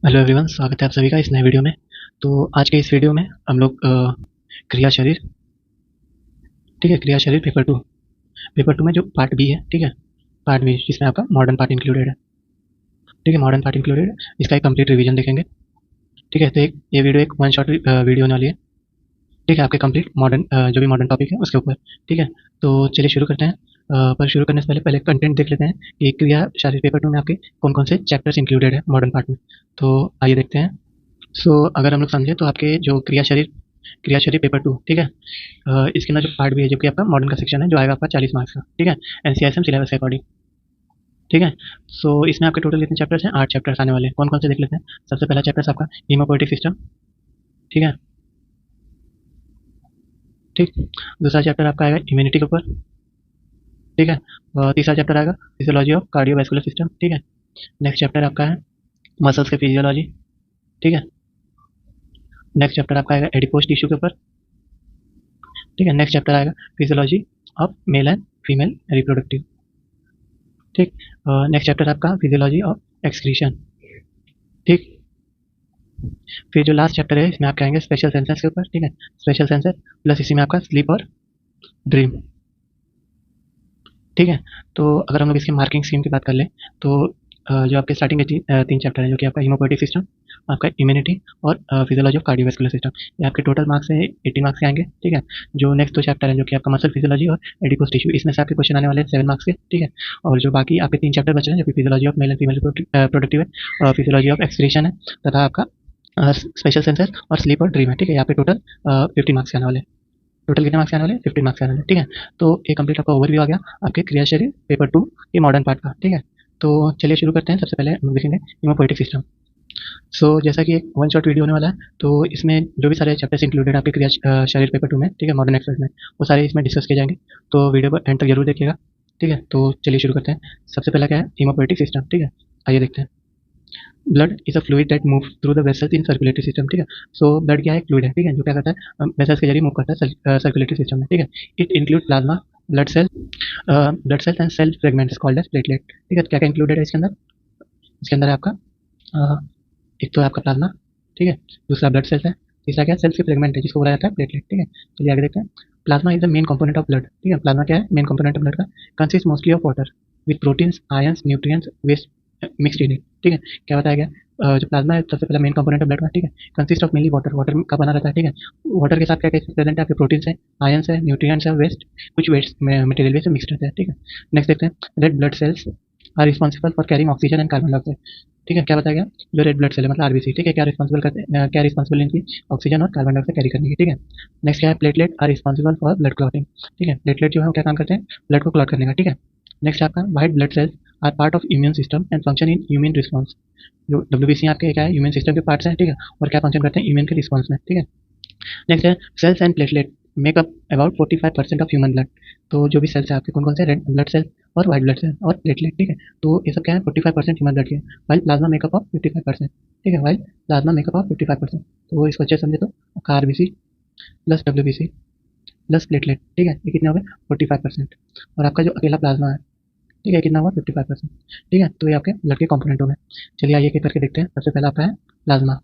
Hello everyone, स्वागत है आप सभी का इस नए वीडियो में। तो आज के इस वीडियो में हम लोग क्रिया शरीर, ठीक है, क्रिया शरीर पेपर टू में जो पार्ट बी है, ठीक है, पार्ट बी जिसमें आपका मॉडर्न पार्ट इंक्लूडेड है, ठीक है, मॉडर्न पार्ट इंक्लूडेड है, इसका एक कंप्लीट रिवीजन देखेंगे। ठीक है, तो ये वीडियो एक वन शॉट वीडियो होने वाली है, ठीक है, आपके कंप्लीट मॉडर्न जो भी मॉडर्न टॉपिक है उसके ऊपर। ठीक है, तो चलिए शुरू करते हैं। पर शुरू करने से पहले पहले कंटेंट देख लेते हैं कि क्रिया शरीर पेपर टू में आपके कौन कौन से चैप्टर्स इंक्लूडेड है मॉडर्न पार्ट में। तो आइए देखते हैं। सो अगर हम लोग समझे तो आपके जो क्रिया शरीर पेपर टू, ठीक है, इसके अंदर जो पार्ट भी है जो कि आपका मॉडर्न का सेक्शन है जो आएगा आपका 40 मार्क्स का, ठीक है, एनसीआईएसएम सिलेबस के अकॉर्डिंग। ठीक है, सो इसमें आपके टोटल कितने चैप्टर्स हैं? 8 चैप्टर्स आने वाले हैं। कौन कौन से देख लेते हैं। सबसे पहला चैप्टर आपका हीमोपोएटिक सिस्टम, ठीक है, ठीक। दूसरा चैप्टर आपका आएगा इम्यूनिटी के ऊपर, ठीक है। और तीसरा चैप्टर आएगा फिजियोलॉजी ऑफ कार्डियोवैस्कुलर सिस्टम, ठीक है। नेक्स्ट चैप्टर आपका है मसल्स के फिजियोलॉजी, ठीक है। नेक्स्ट चैप्टर आपका आएगा एडिपोज टिश्यू के ऊपर, ठीक है। नेक्स्ट चैप्टर आएगा physiology of male and female reproductive, ठीक। नेक्स्ट चैप्टर आपका फिजियोलॉजी ऑफ एक्सक्रीशन, ठीक। फिर जो लास्ट चैप्टर है इसमें आप कहेंगे स्पेशल सेंसर्स के ऊपर, ठीक है, स्पेशल सेंसर प्लस इसी में आपका स्लीप और ड्रीम, ठीक है। तो अगर हम लोग इसकी मार्किंग स्कीम की बात कर लें तो जो आपके स्टार्टिंग के तीन चैप्टर हैं जो कि आपका हीमोपोएटिक सिस्टम, आपका इम्यूनिटी और फिजियोलॉजी ऑफ कार्डियोवैस्कुलर सिस्टम, ये आपके टोटल मार्क्स से 80 मार्क्स के आएंगे, ठीक है। जो नेक्स्ट दो चैप्टर हैं जो कि आपका मसल फिजियोलॉजी और एडिपोज टिश्यू, इसमें से आपके क्वेश्चन आने वाले हैं 7 मार्क्स के, ठीक है। और जो बाकी आपके तीन चैप्टर बचे हैं जो कि physiology of male and female productive है, फिजियोलॉजी ऑफ एक्सक्रीशन है, तथा आपका स्पेशल सेंसर और स्लीप और ड्रीम है, ठीक है। यहाँ पे टोटल 50 मार्क्स के आने वाले हैं। टोटल कितने मार्क्स आने वाले हैं? 15 मार्क्स आने वाले हैं, ठीक है। तो ये कंप्लीट आपका ओवरव्यू आ गया आपके क्रिया शरीर पेपर टू के मॉडर्न पार्ट का, ठीक है। तो चलिए शुरू करते हैं। सबसे पहले हम देखेंगे हीमोपोएटिक सिस्टम। जैसा कि एक वन शॉट वीडियो होने वाला है, तो इसमें जो भी सारे चैप्टर्स इंक्लूडेड आपके क्रिया शरीर पेपर टू में, ठीक है, मॉडर्न एक्सपर्ट में, वो सारे इसमें डिस्कस किए जाएंगे। तो वीडियो को एंड तक जरूर देखिएगा, ठीक है। तो चलिए शुरू करते हैं। सबसे पहला क्या है? हीमोपोएटिक सिस्टम, ठीक है। आइए देखते हैं। Blood is a fluid that move through the vessels in circulatory system, ठीक है। ब्लड क्या है? फ्लूइड है, ठीक है, जो क्या करता है वेसल्स के जरिए मूव करता है सर्कुलेटरी सिस्टम में, ठीक है। It include plasma, blood cell, blood cells and cell fragments called as platelet, ठीक है। क्या क्या इंक्लूडेड है इसके अंदर? इसके अंदर है आपका अ, एक तो है आपका प्लाज्मा, ठीक है। दूसरा ब्लड सेल्स है। तीसरा क्या है? सेल्स के फ्रेगमेंट है जिसको बोला जाता है प्लेटलेट, ठीक है। चलिए आगे देखते हैं। Plasma is the main component of blood, ठीक है। प्लाज्मा क्या है? मेन कंपोनेंट ऑफ ब्लड का। Consist mostly of water with proteins, ions, nutrients, waste mixed in it, ठीक है। क्या बताया गया? जो प्लाज्मा है सबसे पहला मेन कंपोनेंट ऑफ ब्लड का, ठीक है। Consist of mainly water, water का बना रहता है, ठीक है। वाटर के साथ क्या क्या प्रेजेंट है? आपके प्रोटीन्स है, आयंस है, न्यूट्रिएंट्स है, वेस्ट, कुछ वेस्ट मटेरियल भी से मिक्सड रहता है, ठीक है। नेक्स्ट देखते हैं। Red blood cells are responsible for carrying oxygen and carbon dioxide, ठीक है। क्या बताया गया? जो रेड ब्लड सेल है मतलब आरबीसी, ठीक है, क्या रिस्पॉन्सिबल करते हैं, क्या रिस्पॉन्सिबल इनकी ऑक्सीजन और कार्बन डाइऑक्साइड कैरी करने की, ठीक है। नेक्स्ट क्या है? Platelet are responsible for blood clotting, ठीक है। प्लेटलेट जो है वो क्या काम करते हैं? ब्लड को क्लॉट करने का, ठीक है। नेक्स्ट आपका white blood cells are part of immune system and function in immune response. जो डब्ल्यूबीसी आपके क्या है? इम्यून सिस्टम के पार्ट्स हैं, ठीक है, और क्या फंक्शन करते हैं? इम्यून के रिस्पॉन्स में, ठीक है। नेक्स्ट है cells and platelet make up about 45% of human blood. तो जो भी सेल्स है आपके कौन कौन से? रेड ब्लड सेल और व्हाइट ब्लड सेल और प्लेटलेट, ठीक है। तो ये सब क्या है? 45% ह्यूमन ब्लड के, वाइल प्लाज्मा मेकअप ऑफ 55%, ठीक है, वाइल प्लाज्मा मेकअप ऑफ 55%। तो इसको अच्छे से समझे तो आपका RBC plus WBC plus platelet, ठीक है, ये कितना हो गया? 45%। और आपका जो अकेला प्लाज्मा है, ठीक है, कितना हुआ? 55%, ठीक है। तो ये आपके ब्लड के कॉम्पोनेंट हो गए। चलिए आइए एक करके देखते हैं। सबसे पहला आपका है प्लाज्मा।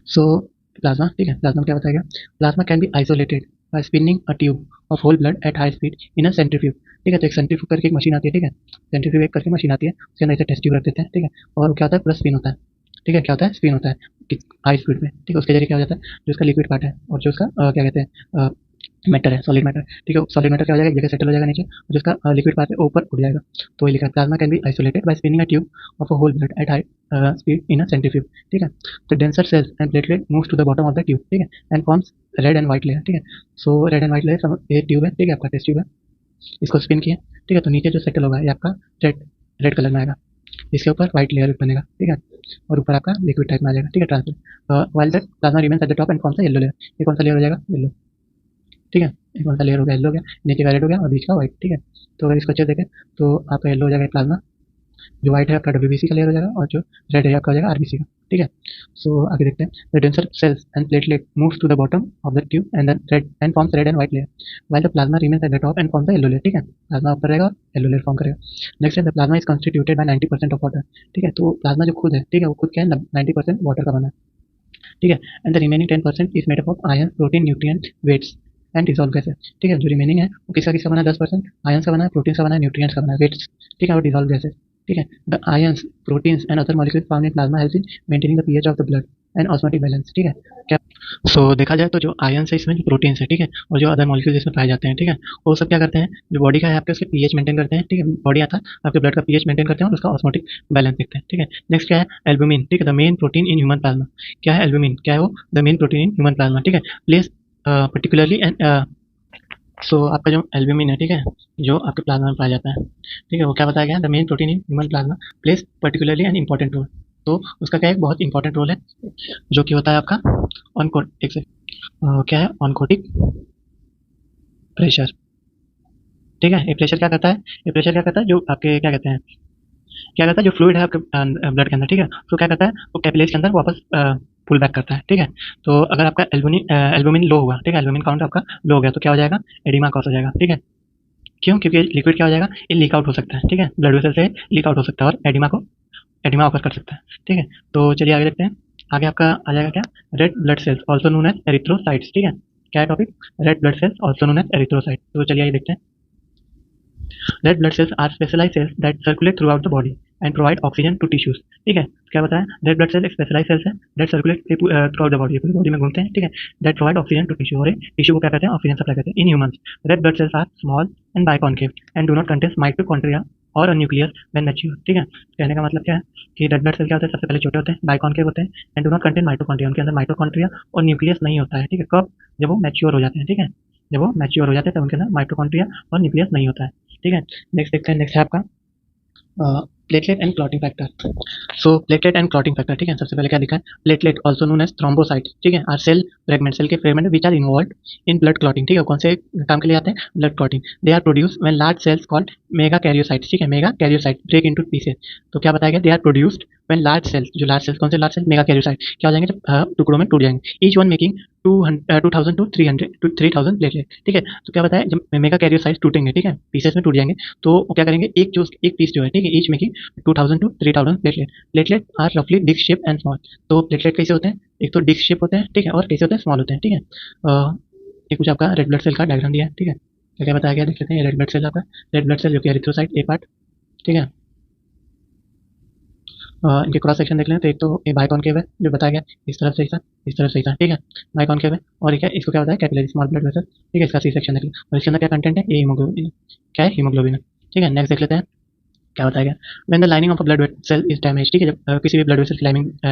सो प्लाज्मा, ठीक है, प्लाज्मा क्या बताया गया? Plasma can be isolated by spinning a tube of whole blood at high speed in a centrifuge, ठीक है। तो एक सेंट्रीफ्यूज करके एक मशीन आती है, ठीक है, सेंट्रीफ्यूज एक करके मशीन आती है, उसके अंदर ऐसे टेस्ट ट्यूब रख देते हैं, ठीक है। और वो क्या होता है? पूरा स्पिन होता है, ठीक है। क्या होता है? स्पिन होता है हाई स्पीड में, ठीक है। उसके जरिए क्या हो जाता है? जो उसका लिक्विड पार्ट है और जो उसका क्या कहते हैं मैटर है, सॉलिड मैटर, ठीक है, सॉलिड मैटर क्या हो जाएगा? एक जगह सेटल हो जाएगा नीचे, और जो उसका लिक्विड पार्ट है वो ऊपर उड़ जाएगा। तो ये लिखा है plasma can be isolated by spinning a tube of a whole blood at high speed in a centrifuge, ठीक है। तो denser cells and platelet moves to the bottom of the tube, ठीक है, and forms red and white layer, ठीक है। Red and white layer ये tube है, ठीक है, आपका टेस्ट ट्यूब है, इसको स्पिन किया, ठीक है। तो नीचे जो सेटल होगा ये आपका रेड रेड कलर में आएगा, इसके ऊपर व्हाइट लेयर बनेगा, ठीक है, और ऊपर आपका लिक्विड टाइप में आ जाएगा, ठीक है, transparent. While that plasma remains at the top and forms a yellow layer. ये कौन सा लेयर हो जाएगा? येलो, ठीक है। ये कौन सा लेयर हो गया? येलो हो गया, नीचे का रेड हो गया और बीच का व्हाइट, ठीक है। तो अगर इसको अच्छे से देखें तो आपका येलो हो जाएगा प्लाज्मा, जो व्हाइट है आपका डब्ल्यूबीसी का लेयर हो जाएगा, और जो रेड है आपका हो जाएगा आरबीसी का। ठीक है। सो आगे देखते हैं, the denser cells and platelet moves to the bottom of the tube and the red and forms red and white layer, while the plasma remains at the top and forms the yellow layer, ठीक है। Plasma ऊपर रहेगा और yellow layer form करेगा। Next है, the plasma is constituted by 90% of water, ठीक है। तो प्लाज्मा जो खुद है, ठीक है, वो खुद क्या है, 90% वाटर का बना है, ठीक है। And the remaining 10% is made up of ion, protein, nutrient, wastes and dissolve gases, ठीक है। जो रिमेनिंग है वो किसका किसका बना है, 10% आयंस का बना है, प्रोटीन्स का बना है, न्यूट्रिएंट्स का बना है, वेट्स, ठीक है, और डिसॉल्व गैसेस, ठीक है। The ions, proteins and other molecules found in plasma help in maintaining the pH of the blood and osmotic balance, ठीक है। क्या सो देखा जाए तो जो आयंस है इसमें, जो प्रोटीन्स है, ठीक है, और जो अदर मॉलिक्यूल्स इसमें पाए जाते हैं, ठीक है, वो सब क्या करते हैं, जो बॉडी का है आपके, उसके पीएच मेंटेन करते हैं, ठीक है। बॉडी आता है आपके ब्लड का पीएच मेंटेन करते हैं और उसका ऑस्मोटिक बैलेंस देखते हैं, ठीक है। नेक्स्ट क्या है, एल्बुमिन, ठीक है, the main protein in human plasma. क्या है एल्बुमिन, क्या है वो, the main protein in human plasma, ठीक है। प्लेस पर्टिकुलरली एंड सो आपका जो एल्ब्यूमिन है, ठीक है, जो आपके प्लाज्मा में पाया जाता है, ठीक है, वो क्या बताया गया, the main protein in human plasma plays particularly an important role. तो उसका क्या है, बहुत इंपॉर्टेंट रोल है, जो कि होता है आपका ऑनकोट, एक से क्या है, ऑनकोटिक प्रेशर, ठीक है। ये प्रेशर क्या करता है, ये प्रेशर क्या करता है, जो आपके क्या कहते हैं, क्या करता है, जो फ्लूइड है आपके ब्लड के अंदर, ठीक है, तो क्या करता है, वो कैपिलरीज के अंदर वापस पुल बैक करता है, ठीक है। तो अगर आपका एल्बुमिन लो हुआ, ठीक है, एल्बुमिन काउंट आपका लो हो गया, तो क्या हो जाएगा, एडिमा कॉज हो जाएगा, ठीक है। क्यों, क्योंकि लिक्विड क्या हो जाएगा, ये लीक आउट हो सकता है, ठीक है, ब्लड वेसल से लीक आउट हो सकता है और एडिमा ऑकर कर सकता है, ठीक है। तो चलिए आगे देखते हैं, आगे आपका आ जाएगा क्या, red blood cells also known as erythrocytes, ठीक है। क्या है topic, red blood cells also known as erythrocyte. तो चलिए आगे देखते हैं, red blood cells are specialised cells that circulate throughout the body and provide oxygen to tissues, ठीक है। क्या बताया, रेड ब्लड सेल एक स्पेशलाइज सेल्स है that circulate throughout the body, पूरी बॉडी में घूमते हैं, ठीक है, that provide oxygen to tissue, और टिश्यू को क्या कहते हैं, ऑक्सीजन सप्लाई करते हैं। In humans red blood cells are small and biconcave and do not contain mitochondria और न्यूक्लियस व्हेन मैच्योर, ठीक है। कहने का मतलब क्या है कि रेड ब्लड सेल क्या होते हैं, सबसे पहले छोटे होते हैं, बाइकॉन्केव होते हैं and do not contain mitochondria, उनके अंदर माइटोकॉन्ड्रिया और न्यूक्लियस नहीं होता है, ठीक है। कब, जब वो मैच्योर हो जाते हैं, ठीक है, जब वो मैच्योर हो जाते हैं तब उनके अंदर माइटोकॉन्ड्रिया और न्यूक्लियस नहीं होता है, ठीक है। नेक्स्ट देखते हैं, नेक्स्ट है आपका platelet and clotting factor. So platelet and clotting factor, ठीक है, सबसे पहले क्या दिखा है, platelet also known as thrombocyte, ठीक है, आर सेल फ्रेगमेंट, सेल के fragment which are involve in blood clotting, ठीक है, कौन से काम के लिए आते हैं, blood clotting. They are produce when large cells called megakaryocytes, ठीक है, megakaryocyte break into pieces. तो क्या बताया गया, they are produced when large cells, जो लार्ज सेल्स, कौन से लार्ज सेल, मेगा कैरियोसाइट क्या हो जाएंगे, जब टुकड़ों में टूट जाएंगे, each one making 2000 to 300 to 3000 platelet, ठीक है। तो क्या बताया, जब मेगा कैरियोसाइट्स टूटेंगे, ठीक है, पीसेस में टूट जाएंगे, तो वो क्या करेंगे, एक पीस जो है, ठीक है, each making 2000 to 3000 platelet. Platelet are रफली डिस्क शेप एंड स्मॉल। तो प्लेटलेट कैसे होते हैं, एक तो डिस्क शेप होते हैं, ठीक है, और कैसे होते हैं, स्मॉल होते हैं, ठीक है। ये कुछ आपका रेड ब्लड सेल का डायग्राम दिया है, ठीक है, क्या क्या बताया गया, देख लेते हैं। रेड ब्लड सेल आपका, रेड ब्लड सेल जो कि एरिथ्रोसाइट ए पार्ट, ठीक है। इनके क्रॉस सेक्शन देख लें तो एक तो ये बाइकॉन्केव है, जो बताया गया, इस तरफ से ऐसा, इस तरफ से ऐसा, ठीक है, बाइकॉन्केव है। और ये क्या, इसको क्या होता है, कैपिलरी स्मॉल ब्लड वेसल, ठीक है, इसका सी सेक्शन देख लें, और इसके अंदर क्या कंटेंट है, ये हीमोग्लोबिन, क्या है, हीमोग्लोबिन है, ठीक है। नेक्स्ट देख लेते हैं, क्या बताया गया, when the lining of a blood cell is damage, ठीक है, जब किसी भी ब्लड वेसल की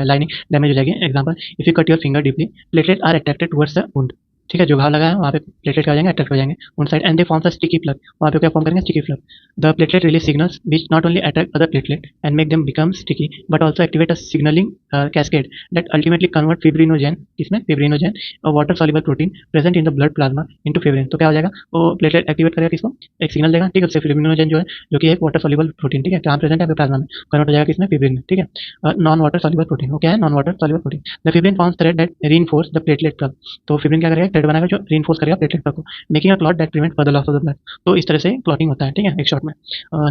लाइनिंग डैमेज हो जाएगी, example if you cut your finger deeply, platelet are attracted towards the wound, ठीक है, जो घाव लगा है वहाँ पे प्लेटलेट क्या हो जाएंगे, अट्रैक्ट हो जाएंगे उन side, and they forms a sticky plug, वहाँ पे क्या फॉर्म करेंगे, sticky plug. The platelet release signals which not only attract other platelet and make them become sticky but also activate a signalling cascade that ultimately convert fibrinogen, इसमें fibrinogen और water soluble protein present in the blood plasma into fibrin. तो क्या हो जाएगा, वो platelet activate करेगा किसको, एक सिग्नल देगा, ठीक है, उससे फिब्रिनोजेन जो है, जो कि एक वाटर सॉल्युबल प्रोटीन, ठीक है, कहाँ प्रेजेंट है, प्लाज्मा में, कन्वर्ट हो जाएगा किसमें, फिब्रिन में, ठीक है। नॉन वाटर सॉल्युबल प्रोटीन, वो क्या है, non water soluble protein. The fibrin forms thread that reinforce the platelet plug. तो फिब्रिन क्या करेगा, थ्रेड बनाएगा जो रीइंफोर्स करेगा प्लेटलेट प्लग को, making a clot that prevent further loss of the blood. तो इस तरह से क्लॉटिंग होता है, ठीक है, एक शॉट में।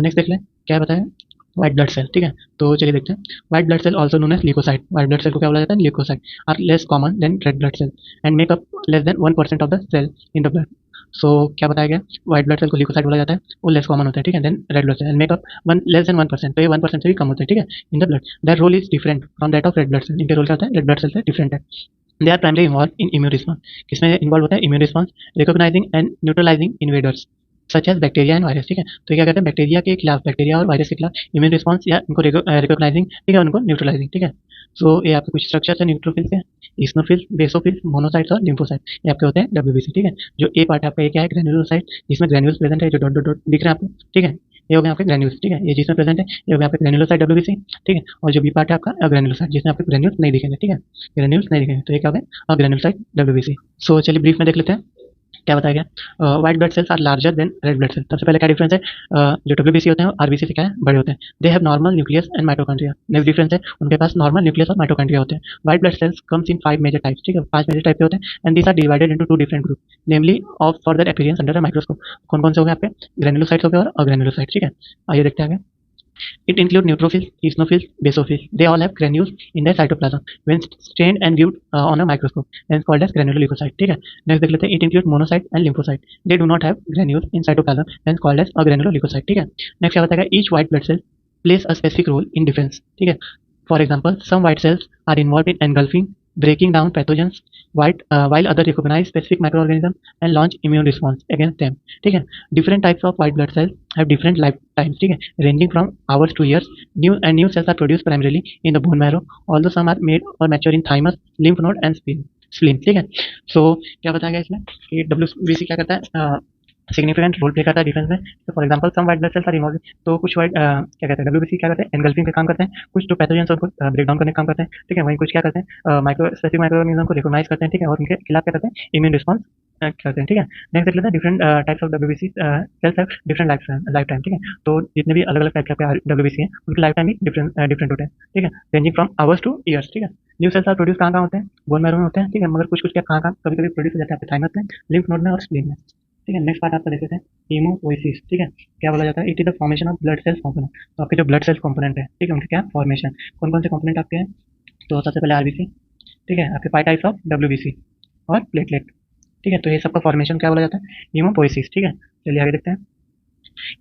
नेक्स्ट देख लें, क्या बताया, व्हाइट ब्लड सेल, ठीक है। तो चलिए देखते हैं, white blood cell also known as leukocyte. White blood cell को क्या बोला जाता है, leukocyte are less common than red blood cell and make up less than 1% of the cell in the blood. So क्या बताया गया, व्हाइट ब्लड सेल को leukocyte बोला जाता है, वो लेस कॉमन होता है, ठीक है, then red blood cell, make up less than 1%, तो ये 1% से भी कम होता है, ठीक है, in the blood. That role is different from that of red blood cell. इनके रोल क्या होता है, रेड ब्लड सेल से डिफरेंट है। They are primary involve in immune response, किसमें इन्वॉल्व होता है, immune response, recognising and neutralising invaders such as bacteria and virus, ठीक है। तो क्या कहते हैं, बैक्टीरिया के खिलाफ, बैक्टीरिया और वायरस के खिलाफ इम्यून रिस्पॉन्स या उनको रिकॉग्नाइजिंग, ठीक है, उनको न्यूट्रलाइजिंग, ठीक है। सो ये आपके कुछ स्ट्रक्चर्स है न्यूट्रोफिल्स के, इस्नोफिल्स, बेसोफिल्स, मोनोसाइट्स और लिम्फोसाइट, ये आपके होते हैं डब्ल्यूबीसी, ठीक है। जो ए पार्ट है आपका, ये क्या है, ग्रेन्युलोसाइट, जिसमें ग्रेन्यूल्स प्रेजेंट है, जो डॉट डॉट डॉट दिख रहे हैं आपको, ठीक है, ये हो गए आपके ग्रेन्यूल्स, ठीक है, ये जिसमें प्रेजेंट है, ये हो गया आपके ग्रेन्युलोसाइट डब्ल्यूबीसी, ठीक है। और जो बी पार्ट है आपका ग्रेन्युलोसाइट, जिसमें आपके ग्रेन्यूल्स नहीं दिखेंगे, ठीक है, ग्रेन्यूल्स नहीं दिखेंगे, तो ये क्या हो गया, ग्रेन्युलोसाइट डब्ल्यूबीसी। सो चलिए ब्रीफ में देख लेते हैं, क्या बताया गया, white blood cells are larger than red blood cells. सबसे पहले क्या डिफरेंस है, जो डब्ल्यूबीसी होते हैं आरबीसी से क्या है, बड़े होते हैं। They have normal nucleus and mitochondria. Next difference है, उनके पास नॉर्मल न्यूक्लियस और माइटोकॉन्ड्रिया होते हैं। White blood cells comes in 5 major types, ठीक है, 5 मेजर टाइप के होते हैं, and these are divided into 2 different group, namely of for their appearance under a microscope. कौन कौन से हो गए आपके, ग्रेनुलोसाइट्स हो गए और अग्रेनुलोसाइट्स, ठीक है। आइए देखते हैं आगे। It includes neutrophils, eosinophils, basophils. They all have granules in their cytoplasm when stained and viewed on a microscope, and called as granuloleucocyte. ठीक है, नेक्स्ट देख लेते हैं। It includes monocyte and lymphocyte. They do not have granules in cytoplasm and called as a granuloleucocyte. ठीक है, next क्या बताएगा, each white blood cell plays a specific role in defense. ठीक है, for example, some white cells are involved in engulfing, breaking down pathogens, while other recognize specific microorganisms and launch immune response against them. ठीक है, different types of white blood cells have different lifetimes, ठीक है, ranging from hours to years. New cells are produced primarily in the bone marrow, although some are made or mature in thymus, lymph node and spleen, ठीक है। सो क्या बताया गया इसमें कि WBC क्या करता है, सिग्निफिकेंट रोल प्ले करता है डिफेंस में। तो for example some white blood cells are involve, तो कुछ व्हाइट क्या कहते हैं, डब्ल्यूबीसी क्या करते हैं, एनगल्फिंग का काम करते हैं, कुछ तो पैथोजेंस उनको ब्रेक डाउन करने का काम करते हैं, ठीक है। वहीं कुछ क्या करते हैं, माइक्रो स्पेसिफिक माइक्रोऑर्गेनिज्म को रिकॉग्नाइज करते हैं, ठीक है, और उनके खिलाफ क्या करते हैं, इम्यून रिस्पॉन्स करते हैं, ठीक है। नेक्स्ट देख लेते हैं, different types of WBC cells have different life time, ठीक है। तो जितने भी अलग अलग टाइप के डब्ल्यूबीसी हैं उनकी लाइफ टाइम भी डिफरेंट होते हैं, ठीक है, ranging from hours two years, ठीक है। न्यू सेल्स आर प्रोड्यूस कहाँ होते हैं, बोन मैरो में होते हैं, ठीक है, मगर कुछ कुछ क्या कहाँ कभी कभी प्रोड्यूस हो जाते हैं आपके थाइमस में, लिम्फ नोड में और स्प्लीन में, ठीक है। नेक्स्ट पार्ट आपका देख लेते हैं, हीमोपोइसिस, ठीक है। क्या बोला जाता है, it is the formation of blood cells component. तो आपके जो ब्लड सेल्स कंपोनेंट है, ठीक है, उनके क्या फॉर्मेशन, कौन कौन से कंपोनेंट आपके हैं, तो सबसे पहले आरबीसी, ठीक है, आपके 5 टाइप्स ऑफ डब्ल्यूबीसी और प्लेटलेट, ठीक है। तो ये सबका फॉर्मेशन क्या बोला जाता है, हीमोपोइसिस, ठीक है। चलिए आगे देखते हैं।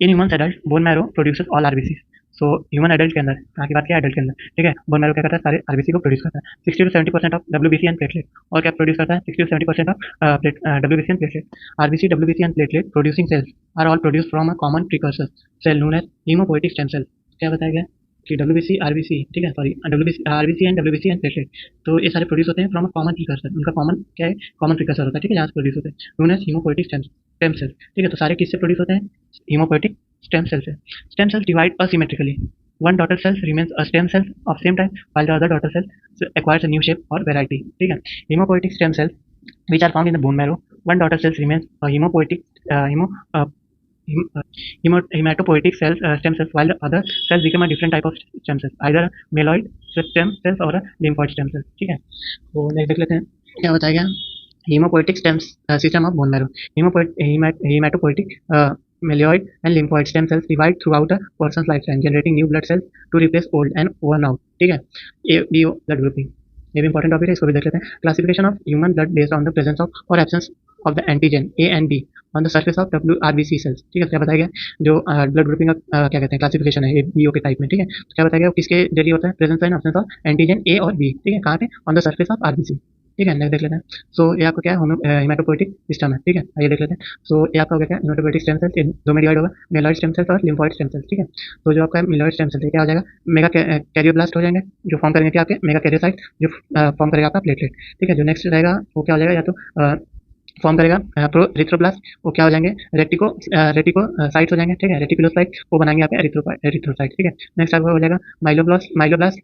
In human adult bone marrow produces all RBC. So human adult के अंदर, कहाँ की बात किया, एडल्ट के अंदर, ठीक है, बोन मैरो क्या करता है, सारे आरबीसी को प्रोड्यूस करता है। 60 to 70% of WBC and platelet, और क्या प्रोड्यूस करता है, 60 to 70% of WBC and platelet. RBC, WBC and platelet producing cells are all produce from a common precursor cell known as haemopoietic stem cell. क्या बताया गया कि डब्ल्यूबीसी आरबीसी, ठीक है, sorry WBC RBC and platelet, तो ये सारे produce होते हैं फ्रॉम अ कॉमन प्रिकर्सर। उनका कॉमन क्या है, कॉमन प्रिकर्सर होता है, ठीक है, जहाँ से प्रोड्यूस होते हैं, known as haemopoietic stem cell, ठीक है। तो सारे किससे प्रोड्यूस होते हैं, हीमोपोइटिक स्टेम सेल से। Stem cells divide asymmetrically. One daughter cell remains a stem cell of same type, while the other daughter cell acquires a new shape or variety. ठीक है, hemopoietic stem cells which are found in the bone marrow. One daughter cells remains a hematopoietic stem cells, while the other cells become a different type of stem cells, either a myeloid stem cells or a lymphoid stem cells, ठीक है। तो next देख लेते हैं क्या बताया गया, hemopoietic stem system of bone marrow. Hematopoietic myeloid and lymphoid stem cells divide throughout a person's lifetime, generating new blood cells to replace old and worn out, ठीक है। ABO blood grouping, ये भी इंपॉर्टेंट टॉपिक है, इसको भी देख लेते हैं। Classification of human blood based on the presence of और absence of the antigen A and B on the surface of WRBC cells, ठीक है। क्या बताया गया, जो ब्लड ग्रुपिंग का क्या कहते हैं, क्लासिफिकेशन है ABO के टाइप में, ठीक है। तो क्या बताया गया, किसके जरिए होता है, presence and absence of antigen ए और बी, ठीक है, कहाँ पे, on the surface of RBC, ठीक है। नेक्स्ट देख लेते हैं। सो ये आपका क्या है, हिमेटोपोइटिक सिस्टम है, ठीक है। आइए देख लेते हैं। सो ये आपका हो गया क्या, हिमेटोपोइटिक स्टेम सेल्स दो में डिवाइड होगा, मेलॉइड स्टेम सेल्स और लिम्फॉइड स्टेम सेल्स, ठीक है। तो जो आपका मेलॉइड स्टेम सेल्स है क्या हो जाएगा, मेगा कैरियोब्लास्ट हो जाएंगे, जो फॉर्म करेंगे क्या आपके मेगा कैरियोसाइट, जो फॉर्म करेगा आपका प्लेटलेट, ठीक है। जो नेक्स्ट रहेगा वो क्या हो जाएगा, या तो फॉर्म करेगा प्रोरिथ्रोब्लास्ट, वो क्या हो जाएंगे, रेटिकोसाइट्स हो जाएंगे, ठीक है, रेटिकुलोसाइट वो बनाएंगे आपके एरिथ्रोसाइट, ठीक है। नेक्स्ट आपका हो जाएगा माइलोब्लास्ट